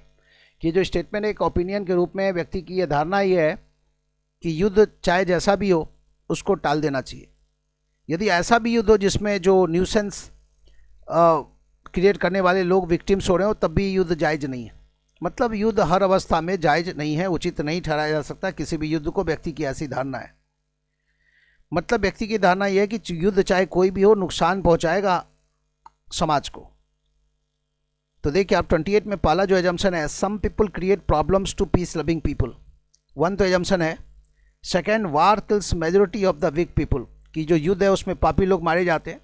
कि जो स्टेटमेंट एक ओपिनियन के रूप में, व्यक्ति की यह धारणा ये है कि युद्ध चाहे जैसा भी हो उसको टाल देना चाहिए। यदि ऐसा भी युद्ध हो जिसमें जो न्यूसेंस क्रिएट करने वाले लोग विक्टिम्स हो रहे हो तब भी युद्ध जायज़ नहीं है, मतलब युद्ध हर अवस्था में जायज नहीं है, उचित नहीं ठहराया जा सकता किसी भी युद्ध को, व्यक्ति की ऐसी धारणा है। मतलब व्यक्ति की धारणा यह है कि युद्ध चाहे कोई भी हो नुकसान पहुंचाएगा समाज को। तो देखिए आप 28 में पहला जो एजम्पशन है, some people create problems to peace loving people, one तो एजम्पशन है। Second, war kills majority of the weak people, कि जो युद्ध है उसमें पापी लोग मारे जाते हैं।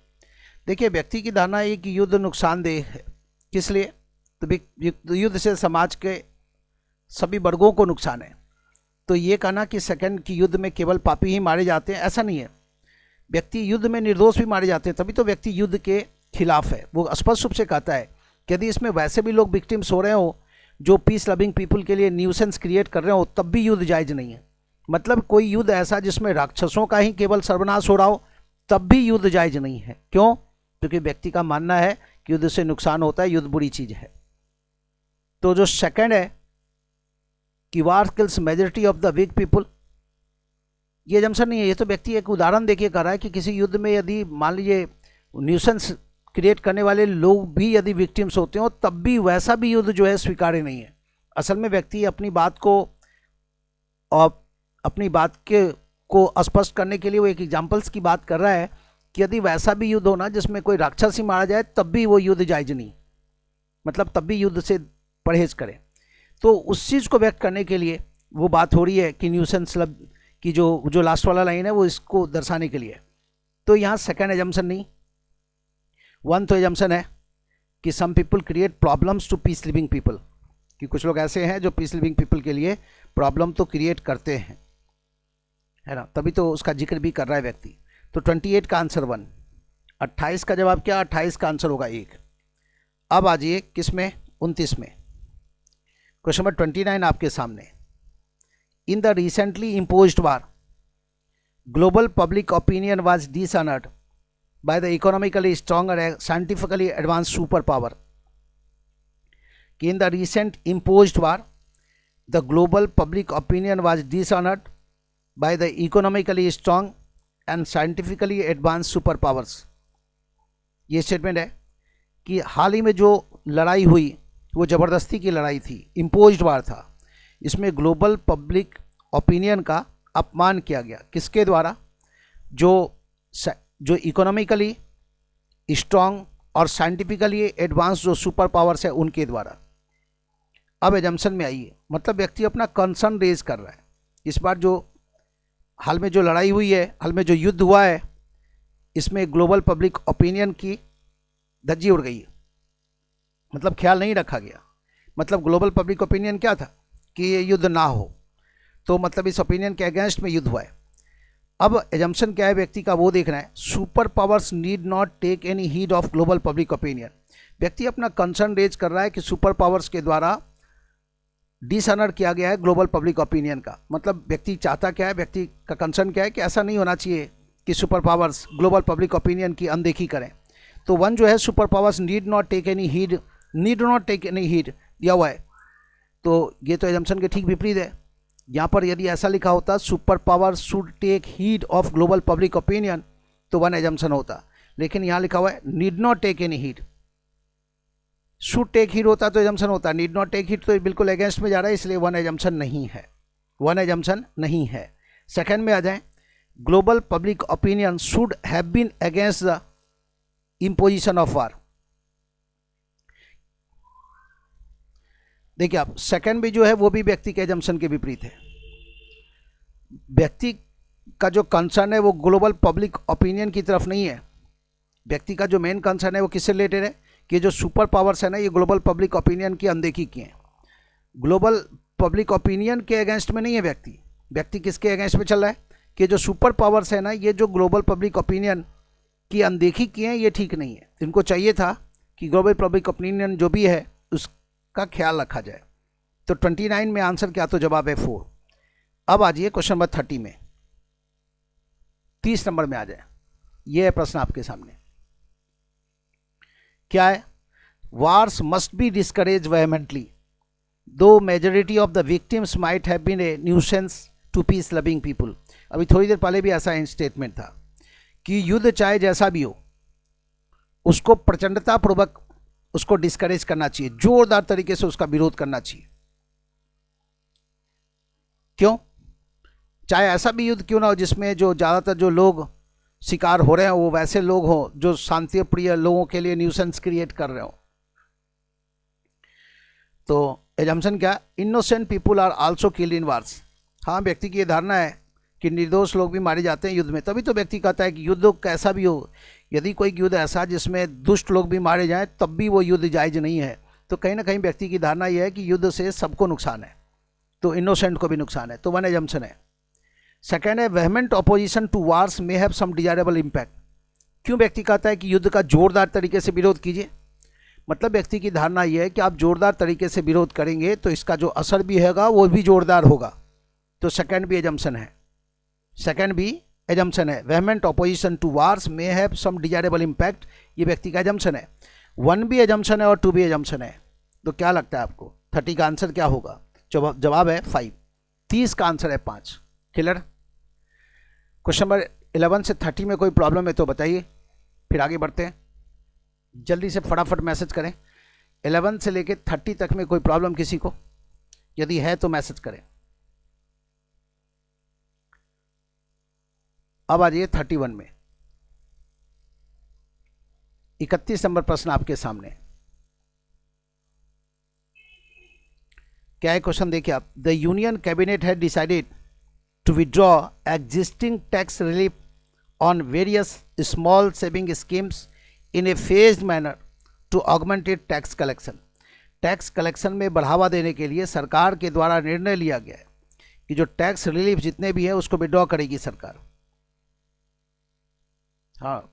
देखिए व्यक्ति की धारणा है कि युद्ध नुकसानदेह है, किस लिए? तो युद्ध से समाज के सभी वर्गों को नुकसान है। तो ये कहना कि सेकंड की युद्ध में केवल पापी ही मारे जाते हैं, ऐसा नहीं है। व्यक्ति युद्ध में निर्दोष भी मारे जाते हैं, तभी तो व्यक्ति युद्ध के खिलाफ है। वो स्पष्ट रूप से कहता है कि यदि इसमें वैसे भी लोग विक्टिम्स हो रहे हो जो पीस लविंग पीपल के लिए न्यूसेंस क्रिएट कर रहे हो, तब भी युद्ध जायज नहीं है। मतलब कोई युद्ध ऐसा जिसमें राक्षसों का ही केवल सर्वनाश हो रहा हो, तब भी युद्ध जायज नहीं है। क्यों? क्योंकि व्यक्ति का मानना है कि युद्ध से नुकसान होता है, युद्ध बुरी चीज है। तो जो सेकंड है कि war kills majority of the weak people, ये एजम्पशन नहीं है, ये तो व्यक्ति एक उदाहरण देके कर रहा है कि किसी युद्ध में यदि मान लीजिए न्यूसेंस क्रिएट करने वाले लोग भी यदि विक्टिम्स होते हो, तब भी वैसा भी युद्ध जो है स्वीकार्य नहीं है। असल में व्यक्ति अपनी बात को और अपनी बात को स्पष्ट करने के लिए वो एक एग्जाम्पल्स की बात कर रहा है कि यदि वैसा भी युद्ध हो ना जिसमें कोई राक्षस ही मारा जाए, तब भी वो युद्ध जायज नहीं, मतलब तब भी युद्ध से परहेज करें। तो उस चीज़ को व्यक्त करने के लिए वो बात हो रही है कि न्यूसेंस की जो लास्ट वाला लाइन है वो इसको दर्शाने के लिए। तो यहाँ सेकंड एजम्पशन नहीं, वन तो एजम्पशन है कि some people create problems to peace living people, कि कुछ लोग ऐसे हैं जो पीस लिविंग पीपल के लिए प्रॉब्लम तो क्रिएट करते हैं, है ना, तभी तो उसका जिक्र भी कर रहा है व्यक्ति। तो 28 का आंसर 1, 28 का जवाब क्या? 28 का आंसर होगा 1। अब आ जाइए किस में? 29 में। क्वेश्चन नंबर 29 आपके सामने। In the recently imposed war, global public opinion was dishonoured by the economically stronger and scientifically advance super power. In the recent imposed war, the global public opinion was dishonored by the economically strong and scientifically advanced superpowers। ये statement है कि हाल ही में जो लड़ाई हुई वो ज़बरदस्ती की लड़ाई थी, इम्पोज्ड वार था। इसमें ग्लोबल पब्लिक ओपिनियन का अपमान किया गया, किसके द्वारा? जो इकोनॉमिकली स्ट्रॉन्ग और साइंटिफिकली एडवांस जो सुपर पावर्स है उनके द्वारा। अब एजम्पशन में आइए, मतलब व्यक्ति अपना कंसर्न रेज कर रहा है। इस बार जो हाल में जो लड़ाई हुई है, हाल में जो युद्ध हुआ है, इसमें ग्लोबल पब्लिक ओपिनियन की धज्जी उड़ गई है, मतलब ख्याल नहीं रखा गया। मतलब ग्लोबल पब्लिक ओपिनियन क्या था कि ये युद्ध ना हो, तो मतलब इस ओपिनियन के अगेंस्ट में युद्ध हुआ है। अब एजम्पशन क्या है व्यक्ति का वो देखना है। Super powers need not take any heed of global public opinion. व्यक्ति अपना कंसर्न रेज कर रहा है कि सुपर पावर्स के द्वारा डिसऑनर किया गया है ग्लोबल पब्लिक ओपिनियन का। मतलब व्यक्ति चाहता क्या है, व्यक्ति का कंसर्न क्या है कि ऐसा नहीं होना चाहिए कि super powers global public opinion की अनदेखी करें। तो वन जो है super powers need not take any heed दिया हुआ है, तो ये तो एजम्पशन के ठीक विपरीत है। यहाँ पर यदि ऐसा लिखा होता super power should take heed of global public opinion, तो वन एजम्पशन होता, लेकिन यहाँ लिखा हुआ है need not take any heed. Should take heed होता तो एजम्पशन होता, नीड नॉट टेक हीड तो बिल्कुल अगेंस्ट में जा रहा है, इसलिए वन एजम्पशन नहीं है, वन एजम्पशन नहीं है। सेकंड में आ जाए, global public opinion should have been against the imposition of war. देखिए आप सेकंड भी जो है वो भी व्यक्ति के एजम्पशन के विपरीत है। व्यक्ति का जो कंसर्न है वो ग्लोबल पब्लिक ओपिनियन की तरफ नहीं है। व्यक्ति का जो मेन कंसर्न है वो किससे रिलेटेड है कि जो सुपर पावर्स है ना, ये ग्लोबल पब्लिक ओपिनियन की अनदेखी की है। ग्लोबल पब्लिक ओपिनियन के अगेंस्ट में नहीं है व्यक्ति। व्यक्ति किसके अगेंस्ट में चल रहा है कि जो सुपर पावर्स है ना, ये जो ग्लोबल पब्लिक ओपिनियन की अनदेखी की है, ये ठीक नहीं है। इनको चाहिए था कि ग्लोबल पब्लिक ओपिनियन जो भी है उसका ख्याल रखा जाए। तो 29 में आंसर क्या? तो जवाब है 4। अब आ जाइए क्वेश्चन नंबर 30 में, 30 नंबर में आ जाए। ये है प्रश्न आपके सामने, क्या है? Wars must be discourage vehemently though majority of the victims might have been a nuisance to peace loving people. अभी थोड़ी देर पहले भी ऐसा स्टेटमेंट था कि युद्ध चाहे जैसा भी हो उसको प्रचंडतापूर्वक उसको डिस्करेज करना चाहिए, जोरदार तरीके से उसका विरोध करना चाहिए। क्यों? चाहे ऐसा भी युद्ध क्यों ना हो जिसमें जो ज़्यादातर जो लोग शिकार हो रहे हैं वो वैसे लोग हों जो शांति प्रिय लोगों के लिए न्यूसेंस क्रिएट कर रहे हो। तो एजम्पशन क्या? Innocent people are also killed in wars. हाँ, व्यक्ति की ये धारणा है कि निर्दोष लोग भी मारे जाते हैं युद्ध में। तभी तो व्यक्ति कहता है कि युद्ध कैसा भी हो, यदि कोई युद्ध ऐसा जिसमें दुष्ट लोग भी मारे जाएं तब भी वो युद्ध जायज़ नहीं है। तो कहीं ना कहीं व्यक्ति की धारणा यह है कि युद्ध से सबको नुकसान है, तो इनोसेंट को भी नुकसान है। तो वन एजम्पशन है। सेकेंड है vehement opposition to wars may have some desirable impact. क्यों व्यक्ति कहता है कि युद्ध का जोरदार तरीके से विरोध कीजिए? मतलब व्यक्ति की धारणा यह है कि आप जोरदार तरीके से विरोध करेंगे तो इसका जो असर भी होगा वो भी जोरदार होगा। तो सेकेंड भी एजम्पशन है, सेकेंड भी एजम्पशन है। Vehement opposition to wars may have some desirable impact, ये व्यक्ति का एजम्पशन है। वन भी एजम्पशन है और टू भी एजम्पशन है। तो क्या लगता है आपको 30 का आंसर क्या होगा? जवाब है 5। 30 का आंसर है 5। क्लियर? क्वेश्चन नंबर 11 से 30 में कोई प्रॉब्लम है तो बताइए, फिर आगे बढ़ते हैं। जल्दी से फटाफट मैसेज करें। 11 से लेके 30 तक में कोई प्रॉब्लम किसी को? यदि है तो मैसेज करें। अब आ जाइए 31 में। 31 नंबर प्रश्न आपके सामने क्या है? क्वेश्चन देखिए आप। The union cabinet had decided to withdraw existing tax relief on various small saving schemes in a phased manner to augmented tax collection. Tax collection में बढ़ावा देने के लिए सरकार के द्वारा निर्णय लिया गया है कि जो टैक्स रिलीफ जितने भी है उसको विड्रॉ करेगी सरकार। हाँ,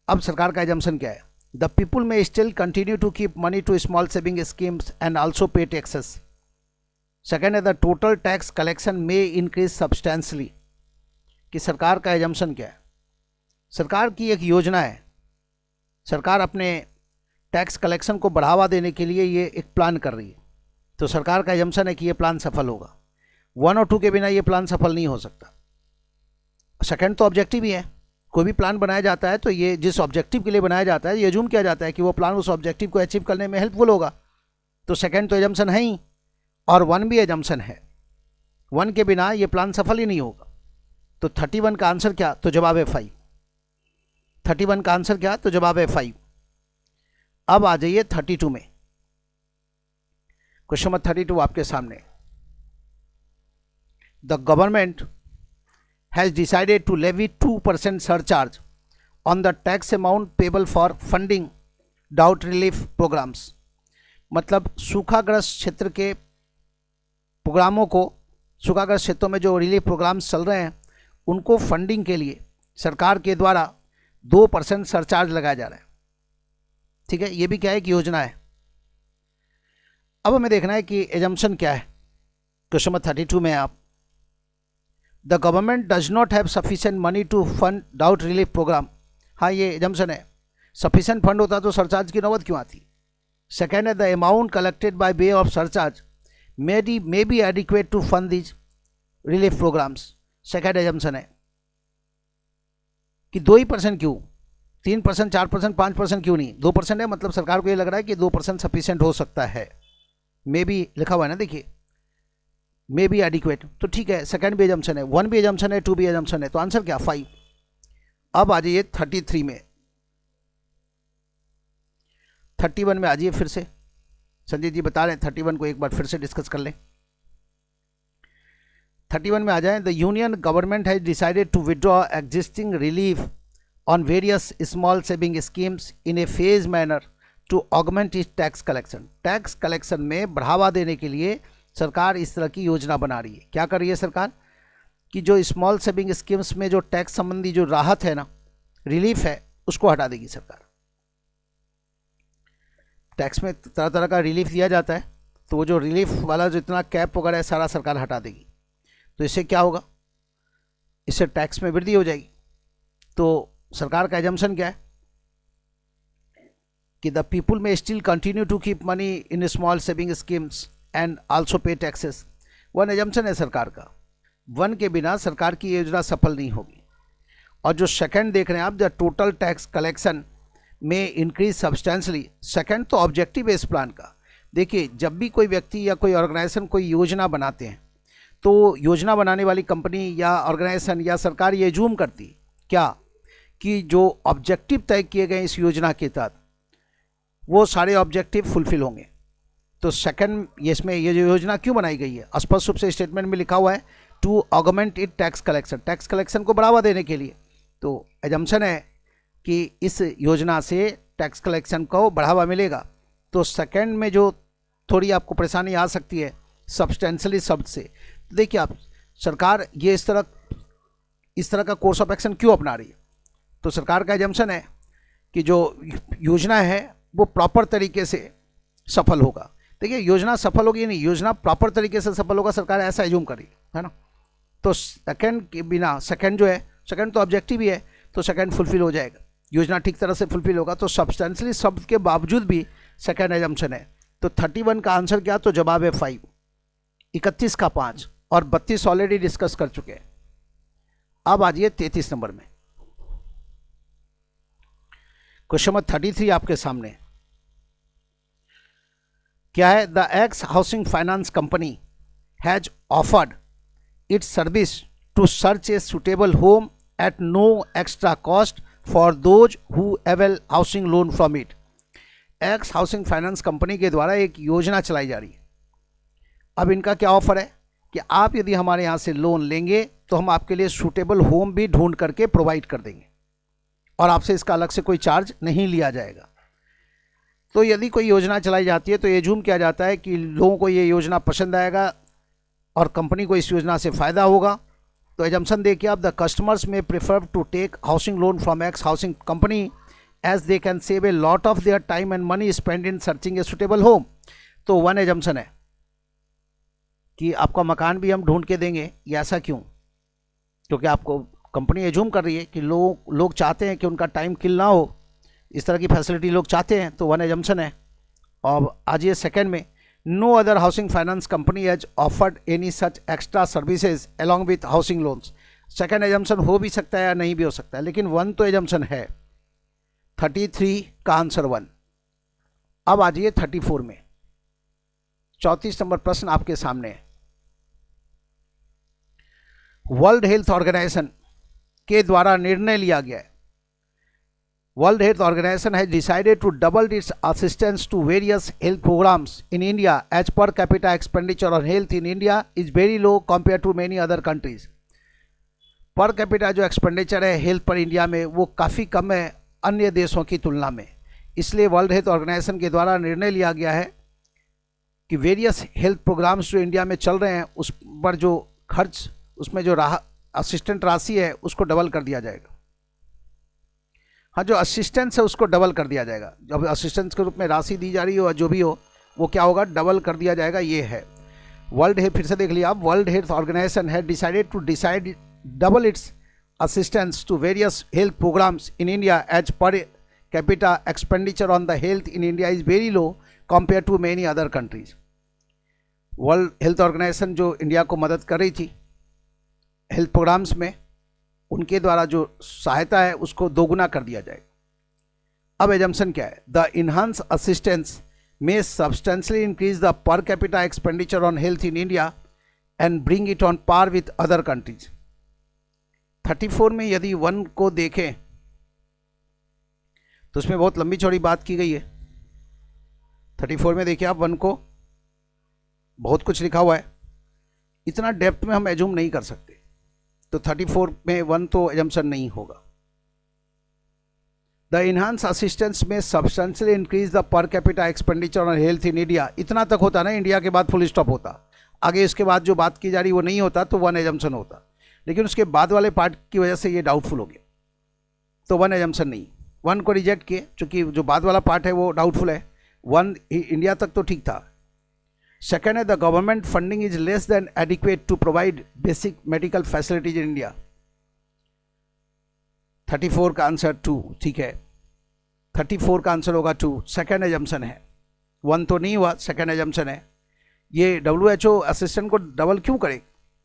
अब सरकार का एजम्पशन क्या है? The people may still continue to keep money to small saving schemes and also pay taxes. Second है the total tax collection may increase substantially. कि सरकार का एजम्पशन क्या है? सरकार की एक योजना है, सरकार अपने टैक्स कलेक्शन को बढ़ावा देने के लिए ये एक प्लान कर रही है। तो सरकार का एजम्पशन है कि ये प्लान सफल होगा। 1 और 2 के बिना ये प्लान सफल नहीं हो सकता। सेकेंड तो ऑब्जेक्टिव ही है। कोई भी प्लान बनाया जाता है तो ये जिस ऑब्जेक्टिव के लिए बनाया जाता है ये अज्यूम किया जाता है कि वो प्लान उस ऑब्जेक्टिव को अचीव करने में हेल्पफुल होगा। तो सेकेंड तो एजम्पशन है ही, और 1 भी एजम्पशन है। 1 के बिना ये प्लान सफल ही नहीं होगा। तो 31 का आंसर क्या? तो जवाब है 5। 31 का आंसर क्या? तो जवाब है 5। अब आ जाइए 32 में। क्वेश्चन नंबर 32 आपके सामने। The government has decided to levy 2% surcharge on the tax amount payable for funding drought relief programs। मतलब सूखाग्रस्त क्षेत्र के प्रोग्रामों को, सूखाग्रस्त क्षेत्रों में जो रिलीफ प्रोग्राम्स चल रहे हैं उनको फंडिंग के लिए सरकार के द्वारा 2% सरचार्ज लगाया जा रहा है। ठीक है, ये भी क्या है? एक योजना है। अब हमें देखना है कि एजम्पशन क्या है। क्वेश्चन नंबर 32 में आप the government does not have sufficient money to fund डाउट रिलीफ प्रोग्राम। हाँ, ये एजम्पशन है। सफिशिएंट फंड होता तो सरचार्ज की नौबत क्यों आती? सेकेंड है the amount collected by way of surcharge may be adequate to fund these relief programs. Second assumption है कि 2% क्यों? 3%, 4%, 5% क्यों नहीं? 2% है, मतलब सरकार को ये लग रहा है कि 2% सफिशिएंट हो सकता है। मे बी लिखा हुआ है ना, देखिए, मे बी एडिक्वेट। तो ठीक है, सेकंड भी एजम्पशन है, 1 भी एजम्पशन है, 2 भी एजम्पशन है। तो आंसर क्या? 5। अब आ जाइए 33 में। 31 में आ जाइए फिर से। संजय जी बता रहे हैं 31 को एक बार फिर से डिस्कस कर लें। 31 में आ जाए। The union government has decided to withdraw existing relief on various small saving schemes in a phase manner to augment its tax collection. Tax collection में बढ़ावा देने के लिए सरकार इस तरह की योजना बना रही है। क्या कर रही है सरकार? कि जो स्मॉल सेविंग स्कीम्स में जो टैक्स संबंधी जो राहत है ना, रिलीफ है, उसको हटा देगी सरकार। टैक्स में तरह तरह का रिलीफ दिया जाता है, तो वो जो रिलीफ वाला जो इतना कैप वगैरह है सारा सरकार हटा देगी। तो इससे क्या होगा? इससे टैक्स में वृद्धि हो जाएगी। तो सरकार का एजम्पशन क्या है? कि the people may still continue to keep money in small saving schemes and also pay taxes. 1 assumption है सरकार का। 1 के बिना सरकार की योजना सफल नहीं होगी। और जो सेकंड देख रहे हैं आप, the total tax collection may increase substantially. Second तो ऑब्जेक्टिव बेस्ड प्लान का। देखिए, जब भी कोई व्यक्ति या कोई ऑर्गेनाइजेशन कोई योजना बनाते हैं तो योजना बनाने वाली कंपनी या ऑर्गेनाइजेशन या सरकार ये जूम करती क्या कि जो ऑब्जेक्टिव तय किए गए इस योजना के तहत वो सारे ऑब्जेक्टिव फुलफिल होंगे। तो सेकंड, इसमें ये जो योजना क्यों बनाई गई है, स्पष्ट रूप से स्टेटमेंट में लिखा हुआ है to augment it tax collection, tax collection को बढ़ावा देने के लिए। तो एजम्पशन है कि इस योजना से टैक्स कलेक्शन को बढ़ावा मिलेगा। तो सेकंड में जो थोड़ी आपको परेशानी आ सकती है सब्सटेंशियली शब्द से, तो देखिए आप, सरकार ये इस तरह का कोर्स ऑफ एक्शन क्यों अपना रही है। तो सरकार का एजम्पशन है कि जो योजना है वो प्रॉपर तरीके से सफल होगा। देखिए, योजना सफल होगी नहीं, योजना प्रॉपर तरीके से सफल होगा, सरकार ऐसा एज्यूम करी है ना। तो सेकंड के बिना, सेकंड जो है, सेकंड तो ऑब्जेक्टिव ही है, तो सेकंड फुलफिल हो जाएगा, योजना ठीक तरह से फुलफिल होगा। तो सब्सटेंशियली शब्द के बावजूद भी सेकंड एजम्पशन है। तो 31 का आंसर क्या, तो जवाब है 5, 31 का 5 और 32 ऑलरेडी डिस्कस कर चुके हैं। अब आ जाइए 33 नंबर में। क्वेश्चन नंबर 33 आपके सामने क्या है। The X housing finance company has offered its service to search a suitable home at no extra cost for those who avail housing loan from it. X housing finance company के द्वारा एक योजना चलाई जा रही है। अब इनका क्या ऑफर है कि आप यदि हमारे यहाँ से लोन लेंगे तो हम आपके लिए सूटेबल होम भी ढूंढ करके प्रोवाइड कर देंगे और आपसे इसका अलग से कोई चार्ज नहीं लिया जाएगा। तो यदि कोई योजना चलाई जाती है तो ये जूम किया जाता है कि लोगों को ये योजना पसंद आएगा और कंपनी को इस योजना से फ़ायदा होगा। तो एजम्पशन देखिए आप, the customers may prefer to take housing loan from X housing company as they can save a lot of their time and money spend in searching a suitable home. तो वन एजम्पशन है कि आपका मकान भी हम ढूंढ के देंगे। ये ऐसा क्यों? क्योंकि आपको कंपनी एज्यूम कर रही है कि लोग चाहते हैं कि उनका टाइम किल ना हो, इस तरह की फैसिलिटी लोग चाहते हैं। तो वन एजम्पशन है। और आज ये सेकेंड में, no other housing finance company has offered any such extra services along with housing loans. Second assumption हो भी सकता है या नहीं भी हो सकता है, लेकिन वन तो एजम्पशन है। 33 का आंसर 1। अब आ जाइए 34 में। 34 नंबर प्रश्न आपके सामने है। वर्ल्ड हेल्थ ऑर्गेनाइजेशन के द्वारा निर्णय लिया गया है। World Health Organization has decided to double its assistance to various health programs in India as per capita expenditure on health in India is very low compare to many other countries. Per capita जो expenditure है health पर India में वो काफ़ी कम है अन्य देशों की तुलना में। इसलिए वर्ल्ड हेल्थ ऑर्गेनाइजेशन के द्वारा निर्णय लिया गया है कि वेरियस हेल्थ प्रोग्राम्स जो इंडिया में चल रहे हैं उस पर जो खर्च, उसमें जो असिस्टेंट राशि है उसको डबल कर दिया जाएगा। हाँ, जो असिस्टेंस है उसको डबल कर दिया जाएगा। जब असिस्टेंस के रूप में राशि दी जा रही हो, जो भी हो, वो क्या होगा, डबल कर दिया जाएगा। ये है वर्ल्ड हेल्थ। फिर से देख लिया आप, World Health Organization has decided to double its assistance to various health programs in India as per capita expenditure on the health in India is very low compared to many other countries. World Health Organization जो India को मदद कर रही थी health programmes में, उनके द्वारा जो सहायता है उसको दोगुना कर दिया जाए। अब एजम्पशन क्या है, the enhance assistance may substantially increase the per capita expenditure on health in India and bring it on par with other countries. 34 में यदि 1 को देखें तो उसमें बहुत लंबी चौड़ी बात की गई है। 34 में देखिए आप, 1 को बहुत कुछ लिखा हुआ है, इतना डेप्थ में हम एज्यूम नहीं कर सकते। तो 34 में 1 तो एजम्पशन नहीं होगा। The enhance assistance may substantially increase the per capita expenditure on health in India, इतना तक होता ना, इंडिया के बाद फुल स्टॉप होता, आगे इसके बाद जो बात की जा रही वो नहीं होता तो 1 एजम्पशन होता। लेकिन उसके बाद वाले पार्ट की वजह से ये डाउटफुल हो गया, तो 1 एजम्पशन नहीं। 1 को रिजेक्ट किए क्योंकि जो बाद वाला पार्ट है वो डाउटफुल है। 1 इंडिया तक तो ठीक था। सेकेंड है, the government funding is less than adequate to provide basic medical facilities in India. 34 का आंसर 2, ठीक है। 34 का आंसर होगा 2, सेकेंड एजम्पशन है। 1 तो नहीं हुआ, सेकेंड एजम्पशन है। ये WHO असिस्टेंट को डबल क्यों करे,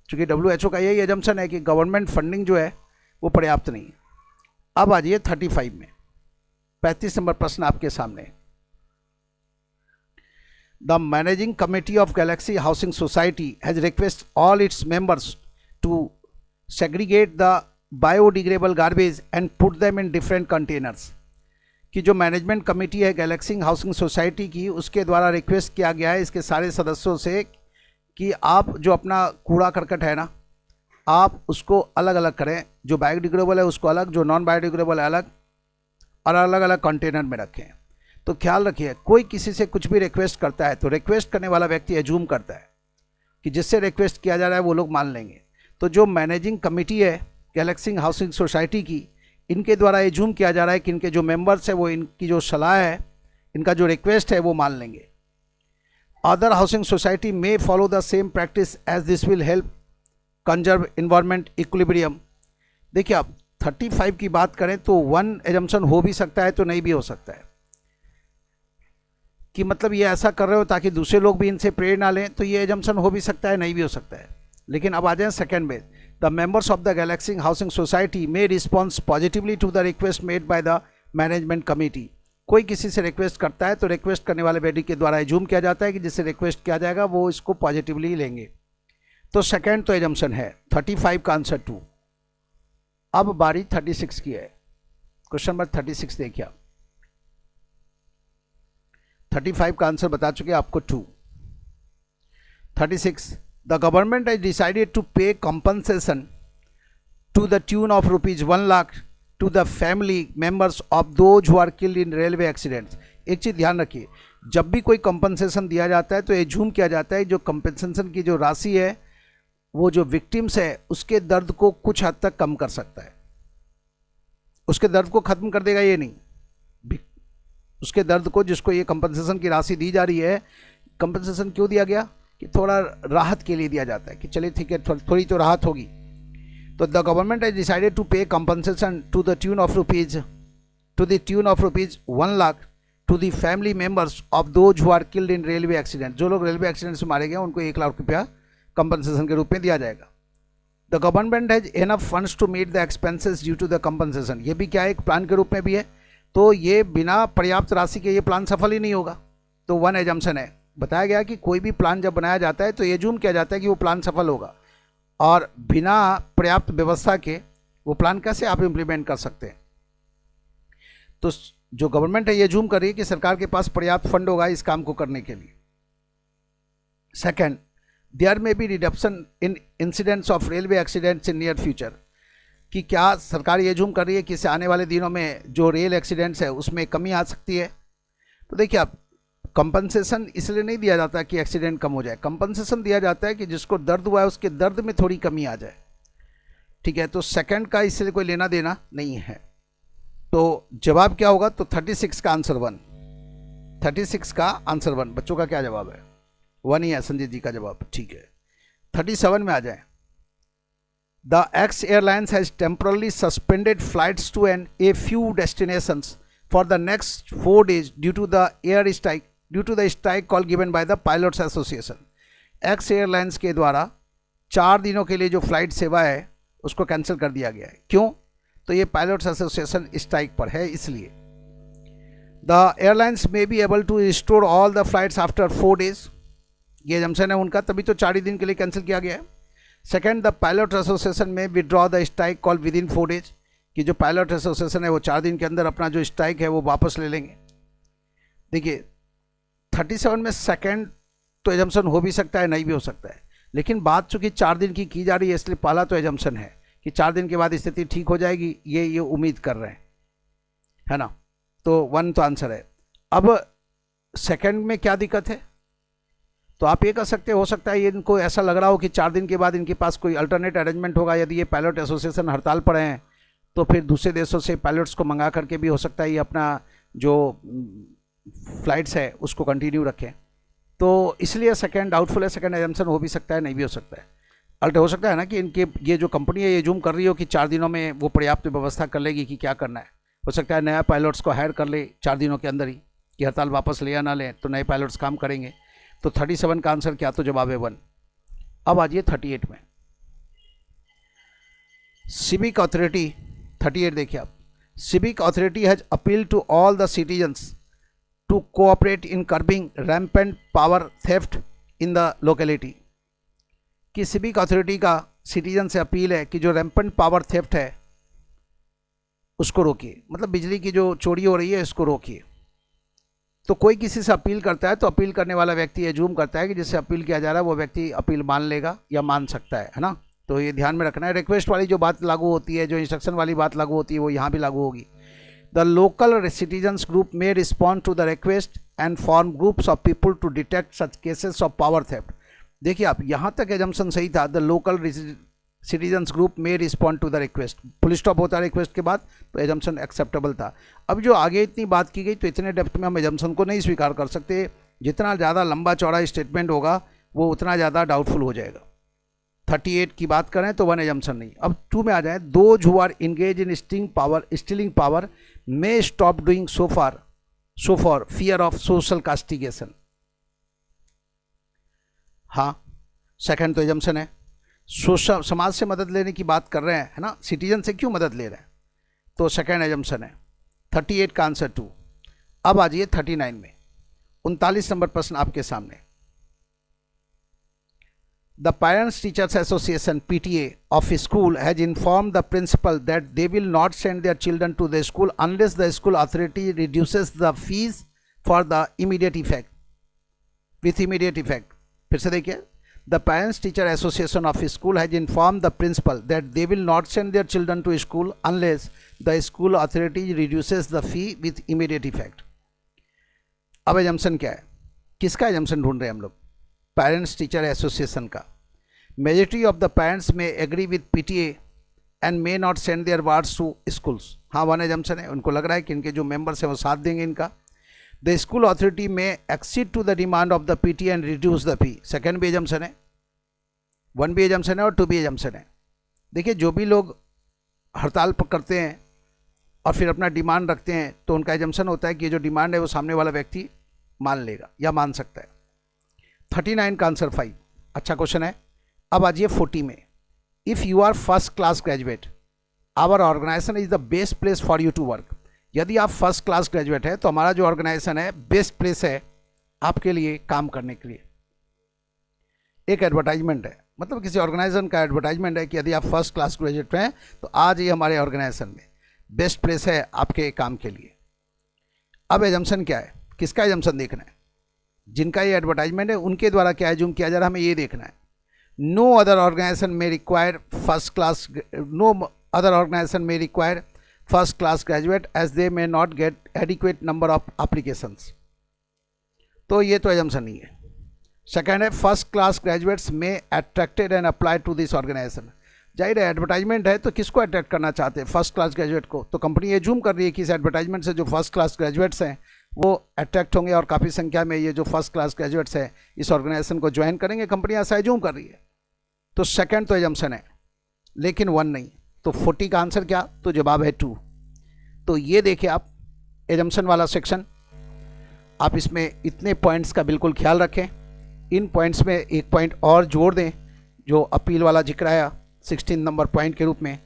क्योंकि WHO का यही एजम्पशन है कि गवर्नमेंट फंडिंग जो है वो पर्याप्त नहीं है। अब आ जाइए 35 में। 35 नंबर प्रश्न आपके सामने। The managing committee of Galaxy housing society has request all its members to segregate the biodegradable garbage and put them in different containers. कि जो मैनेजमेंट कमेटी है गैलेक्सी हाउसिंग सोसाइटी की, उसके द्वारा रिक्वेस्ट किया गया है इसके सारे सदस्यों से कि आप जो अपना कूड़ा करकट है ना, आप उसको अलग अलग करें। जो बायोडिग्रेडेबल है उसको अलग, जो नॉन बायोडिग्रेडेबल है अलग, और अलग अलग कंटेनर में रखें। तो ख्याल रखिए, कोई किसी से कुछ भी रिक्वेस्ट करता है तो रिक्वेस्ट करने वाला व्यक्ति एज्यूम करता है कि जिससे रिक्वेस्ट किया जा रहा है वो लोग मान लेंगे। तो जो मैनेजिंग कमेटी है गैलेक्सी हाउसिंग सोसाइटी की, इनके द्वारा एज्यूम किया जा रहा है कि इनके जो मेंबर्स है वो इनकी जो सलाह है, इनका जो रिक्वेस्ट है वो मान लेंगे। Other housing society may follow the same practice as this will help conserve environment equilibrium. देखिए, आप 35 की बात करें तो वन एजम्पशन हो भी सकता है तो नहीं भी हो सकता है, कि मतलब ये ऐसा कर रहे हो ताकि दूसरे लोग भी इनसे प्रेरणा लें, तो ये एजम्पशन हो भी सकता है, नहीं भी हो सकता है। लेकिन अब आ जाए सेकेंड में, the members of the Galaxy housing society may response positively to the request made by the management committee. कोई किसी से रिक्वेस्ट करता है तो रिक्वेस्ट करने वाले व्यक्ति के द्वारा एज्यूम किया जाता है कि जिससे रिक्वेस्ट किया जाएगा वो इसको पॉजिटिवली लेंगे। तो सेकेंड तो एजम्पशन है, 35 का आंसर 2। अब बारी 36 की है। क्वेश्चन नंबर 36 देखिए, 35 का आंसर बता चुके आपको 2। 36, the government has decided to pay compensation to the tune of ₹1 lakh to the family members of those who are killed in railway accidents. एक चीज़ ध्यान रखिए, जब भी कोई कंपनसेशन दिया जाता है तो एज्यूम किया जाता है जो कंपनसेशन की जो राशि है वो जो विक्टिम्स है उसके दर्द को कुछ हद तक कम कर सकता है। उसके दर्द को खत्म कर देगा ये नहीं, उसके दर्द को, जिसको ये कंपनसेशन की राशि दी जा रही है, कंपनसेशन क्यों दिया गया कि थोड़ा राहत के लिए दिया जाता है कि चलिए ठीक है थोड़ी तो राहत होगी। तो the government has decided to pay compensation to the tune of ₹1 lakh to the family members of those who are killed in railway accident. जो लोग रेलवे एक्सीडेंट से मारे गए उनको 1 लाख रुपया कंपनसेशन के रूप में दिया जाएगा। The government has enough funds to meet the expenses due to the compensation. ये भी क्या है, एक प्लान के रूप में भी है, तो ये बिना पर्याप्त राशि के ये प्लान सफल ही नहीं होगा। तो 1 एजम्पशन है, बताया गया कि कोई भी प्लान जब बनाया जाता है तो एज्यूम किया जाता है कि वो प्लान सफल होगा, और बिना पर्याप्त व्यवस्था के वो प्लान कैसे आप इम्प्लीमेंट कर सकते हैं। तो जो गवर्नमेंट है ये एज्यूम कर रही है कि सरकार के पास पर्याप्त फंड होगा इस काम को करने के लिए। सेकेंड, देयर में be reduction in incidents of railway accidents in near future. कि क्या सरकार ये एज्यूम कर रही है कि इससे आने वाले दिनों में जो रेल एक्सीडेंट्स है उसमें कमी आ सकती है। तो देखिए, आप कंपनसेशन इसलिए नहीं दिया जाता कि एक्सीडेंट कम हो जाए, कंपनसेशन दिया जाता है कि जिसको दर्द हुआ है उसके दर्द में थोड़ी कमी आ जाए। ठीक है, तो सेकंड का इसलिए कोई लेना देना नहीं है। तो जवाब क्या होगा, तो 36 का आंसर 1। 36 का आंसर 1। बच्चों का क्या जवाब है, 1 ही है संजय जी का जवाब। ठीक है, 37 में आ जाए। The X Airlines has temporarily suspended flights to a few destinations for the next 4 days due to the strike call given by the Pilots Association. X Airlines के द्वारा 4 दिनों के लिए जो फ्लाइट सेवा है उसको कैंसिल कर दिया गया है। क्यों, तो ये पायलट्स एसोसिएशन स्ट्राइक पर है इसलिए। The airlines may be able to restore all the flights after 4 days. ये एजम्पशन है उनका, तभी तो 4 ही दिन के लिए कैंसिल किया गया है। सेकेंड, द पायलट एसोसिएशन में withdraw the strike call with in 4 days। कि जो पायलट एसोसिएशन है वो 4 दिन के अंदर अपना जो स्ट्राइक है वो वापस ले लेंगे। देखिए, 37 में सेकेंड तो एजम्पशन हो भी सकता है, नहीं भी हो सकता है, लेकिन बात चूंकि 4 दिन की जा रही है इसलिए पहला तो एजम्पशन है कि 4 दिन के बाद स्थिति ठीक हो जाएगी, ये उम्मीद कर रहे हैं, है ना। तो 1 तो आंसर है। अब सेकेंड में क्या दिक्कत है, तो आप ये कर सकते हो सकता है ये इनको ऐसा लग रहा हो कि 4 दिन के बाद इनके पास कोई अल्टरनेट अरेंजमेंट होगा। यदि ये पायलट एसोसिएशन हड़ताल पर हैं तो फिर दूसरे देशों से पायलट्स को मंगा करके भी हो सकता है ये अपना जो फ्लाइट्स है उसको कंटिन्यू रखें। तो इसलिए सेकंड डाउटफुल है, सेकंड एजम्पशन हो भी सकता है, नहीं भी हो सकता है। अल्ट हो सकता है ना कि इनके ये जो कंपनी है ये जूम कर रही हो कि 4 दिनों में वो पर्याप्त व्यवस्था कर लेगी कि क्या करना है। हो सकता है नया पायलट्स को हायर कर ले 4 दिनों के अंदर ही, कि हड़ताल वापस ले या ना लें तो नए पायलट्स काम करेंगे। तो 37 का आंसर क्या, तो जवाब है 1। अब आ जाइए 38 में। सिविक अथॉरिटी 38 देखिए आप। civic authority has appealed to all the citizens to cooperate in curbing rampant power theft in the locality। कि सिविक अथॉरिटी का सिटीजन से अपील है कि जो रैम्पेंट पावर थेफ्ट है उसको रोकिए, मतलब बिजली की जो चोरी हो रही है इसको रोकिए। तो कोई किसी से अपील करता है तो अपील करने वाला व्यक्ति एज्यूम करता है कि जिससे अपील किया जा रहा है वो व्यक्ति अपील मान लेगा या मान सकता है ना। तो ये ध्यान में रखना है। रिक्वेस्ट वाली जो बात लागू होती है, जो इंस्ट्रक्शन वाली बात लागू होती है, वो यहाँ भी लागू होगी। The local citizens group may respond to the request and form groups of people to detect such cases of power theft. देखिए आप यहाँ तक एजम्पशन सही था, the local citizens group may respond to the request, full stop होता है request के बाद, तो एजम्पशन एक्सेप्टेबल था। अब जो आगे इतनी बात की गई तो इतने डेप्थ में हम एजम्पशन को नहीं स्वीकार कर सकते। जितना ज़्यादा लंबा चौड़ा स्टेटमेंट होगा वो उतना ज़्यादा डाउटफुल हो जाएगा। 38 की बात करें तो वन एजम्पशन नहीं। अब 2 में आ जाए, those who are engage in stealing power may stop doing so for fear of social castigation. हाँ, सेकंड तो एजम्पशन है। सोशल समाज से मदद लेने की बात कर रहे हैं, है ना, सिटीजन से क्यों मदद ले रहे हैं, तो सेकंड एजम्पशन है। 38 का आंसर 2। अब आ जाइए 39 में। 39 नंबर प्रश्न आपके सामने। The Parents Teachers Association (PTA) of a school has informed the principal that they will not send their children to the school unless the school authority reduces the fees for the immediate effect. With immediate effect. फिर से देखिए, The Parents Teacher Association of a school has informed the principal that they will not send their children to school unless the school authority reduces the fee with immediate effect. अब assumption क्या है, किसका assumption ढूंढ रहे हैं हम लोग, parents teacher association का। Majority of the parents may agree with PTA and may not send their wards to schools. हाँ, वन एजम्पशन है, उनको लग रहा है कि इनके जो मेंबर्स हैं वो साथ देंगे इनका। The school authority may accede to the demand of the PTA and reduce the fee. Second भी एजम्पशन है, 1 भी एजम्पशन है और 2 भी एजम्पशन है। देखिए, जो भी लोग हड़ताल करते हैं और फिर अपना डिमांड रखते हैं तो उनका एजम्पशन होता है कि जो डिमांड है वो सामने वाला व्यक्ति मान लेगा या मान सकता है। 39 का आंसर 5। अच्छा क्वेश्चन है। अब आ जाइए 40 में। If you are first class graduate our organisation is the best place for you to work. यदि आप फर्स्ट क्लास ग्रेजुएट है तो हमारा जो ऑर्गेनाइजेशन है बेस्ट प्लेस है आपके लिए काम करने के लिए। एक एडवर्टाइजमेंट है, मतलब किसी ऑर्गेनाइजेशन का एडवर्टाइजमेंट है कि यदि आप फर्स्ट क्लास ग्रेजुएट हैं तो आज ही हमारे ऑर्गेनाइजेशन में बेस्ट प्लेस है आपके काम के लिए। अब एजम्पशन क्या है, किसका एजम्पशन देखना है, जिनका ये एडवर्टाइजमेंट है उनके द्वारा क्या एज्यूम किया जा रहा है हमें ये देखना है। No other organisation may require first class graduate as they may not get adequate number of applications. तो ये तो एजम्पशन नहीं है। सेकेंड है, first class graduates may attracted and apply to this organisation. जाहिर है एडवर्टाइजमेंट है तो किसको अट्रैक्ट करना चाहते हैं, फर्स्ट क्लास ग्रेजुएट को। तो कंपनी ये जूम कर रही है कि इस एडवर्टाइजमेंट से जो फर्स्ट क्लास ग्रेजुएट्स हैं वो अट्रैक्ट होंगे और काफ़ी संख्या में ये जो फर्स्ट क्लास ग्रेजुएट्स हैं इस ऑर्गेनाइजेशन को ज्वाइन करेंगे। कंपनी ऐसा जूम कर रही है। तो सेकंड तो एजम्पशन है लेकिन 1 नहीं। तो 40 का आंसर क्या, तो जवाब है 2। तो ये देखिए आप एजम्पशन वाला सेक्शन, आप इसमें इतने पॉइंट्स का बिल्कुल ख्याल रखें। इन पॉइंट्स में एक पॉइंट और जोड़ दें जो अपील वाला जिक्र आया 16 नंबर पॉइंट के रूप में,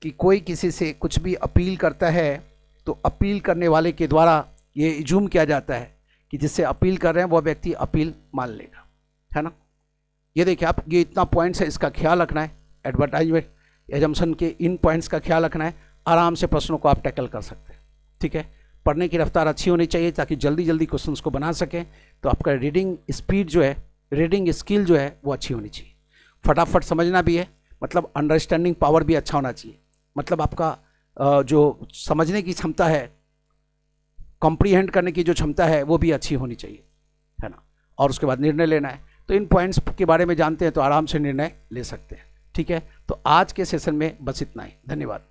कि कोई किसी से कुछ भी अपील करता है तो अपील करने वाले के द्वारा ये इज्यूम किया जाता है कि जिससे अपील कर रहे हैं वो व्यक्ति अपील मान लेगा, है ना। ये देखिए आप, ये इतना पॉइंट्स है, इसका ख्याल रखना है। एडवर्टाइजमेंट एजम्पशन के इन पॉइंट्स का ख्याल रखना है, आराम से प्रश्नों को आप टैकल कर सकते हैं। ठीक है, पढ़ने की रफ्तार अच्छी होनी चाहिए ताकि जल्दी जल्दी क्वेश्चंस को बना सकें। तो आपका रीडिंग स्पीड जो है, रीडिंग स्किल जो है वो अच्छी होनी चाहिए। फटाफट समझना भी है, मतलब अंडरस्टैंडिंग पावर भी अच्छा होना चाहिए, मतलब आपका जो समझने की क्षमता है, कॉम्प्रीहेंड करने की जो क्षमता है वो भी अच्छी होनी चाहिए, है ना। और उसके बाद निर्णय लेना है। तो इन पॉइंट्स के बारे में जानते हैं तो आराम से निर्णय ले सकते हैं। ठीक है, तो आज के सेशन में बस इतना ही। धन्यवाद।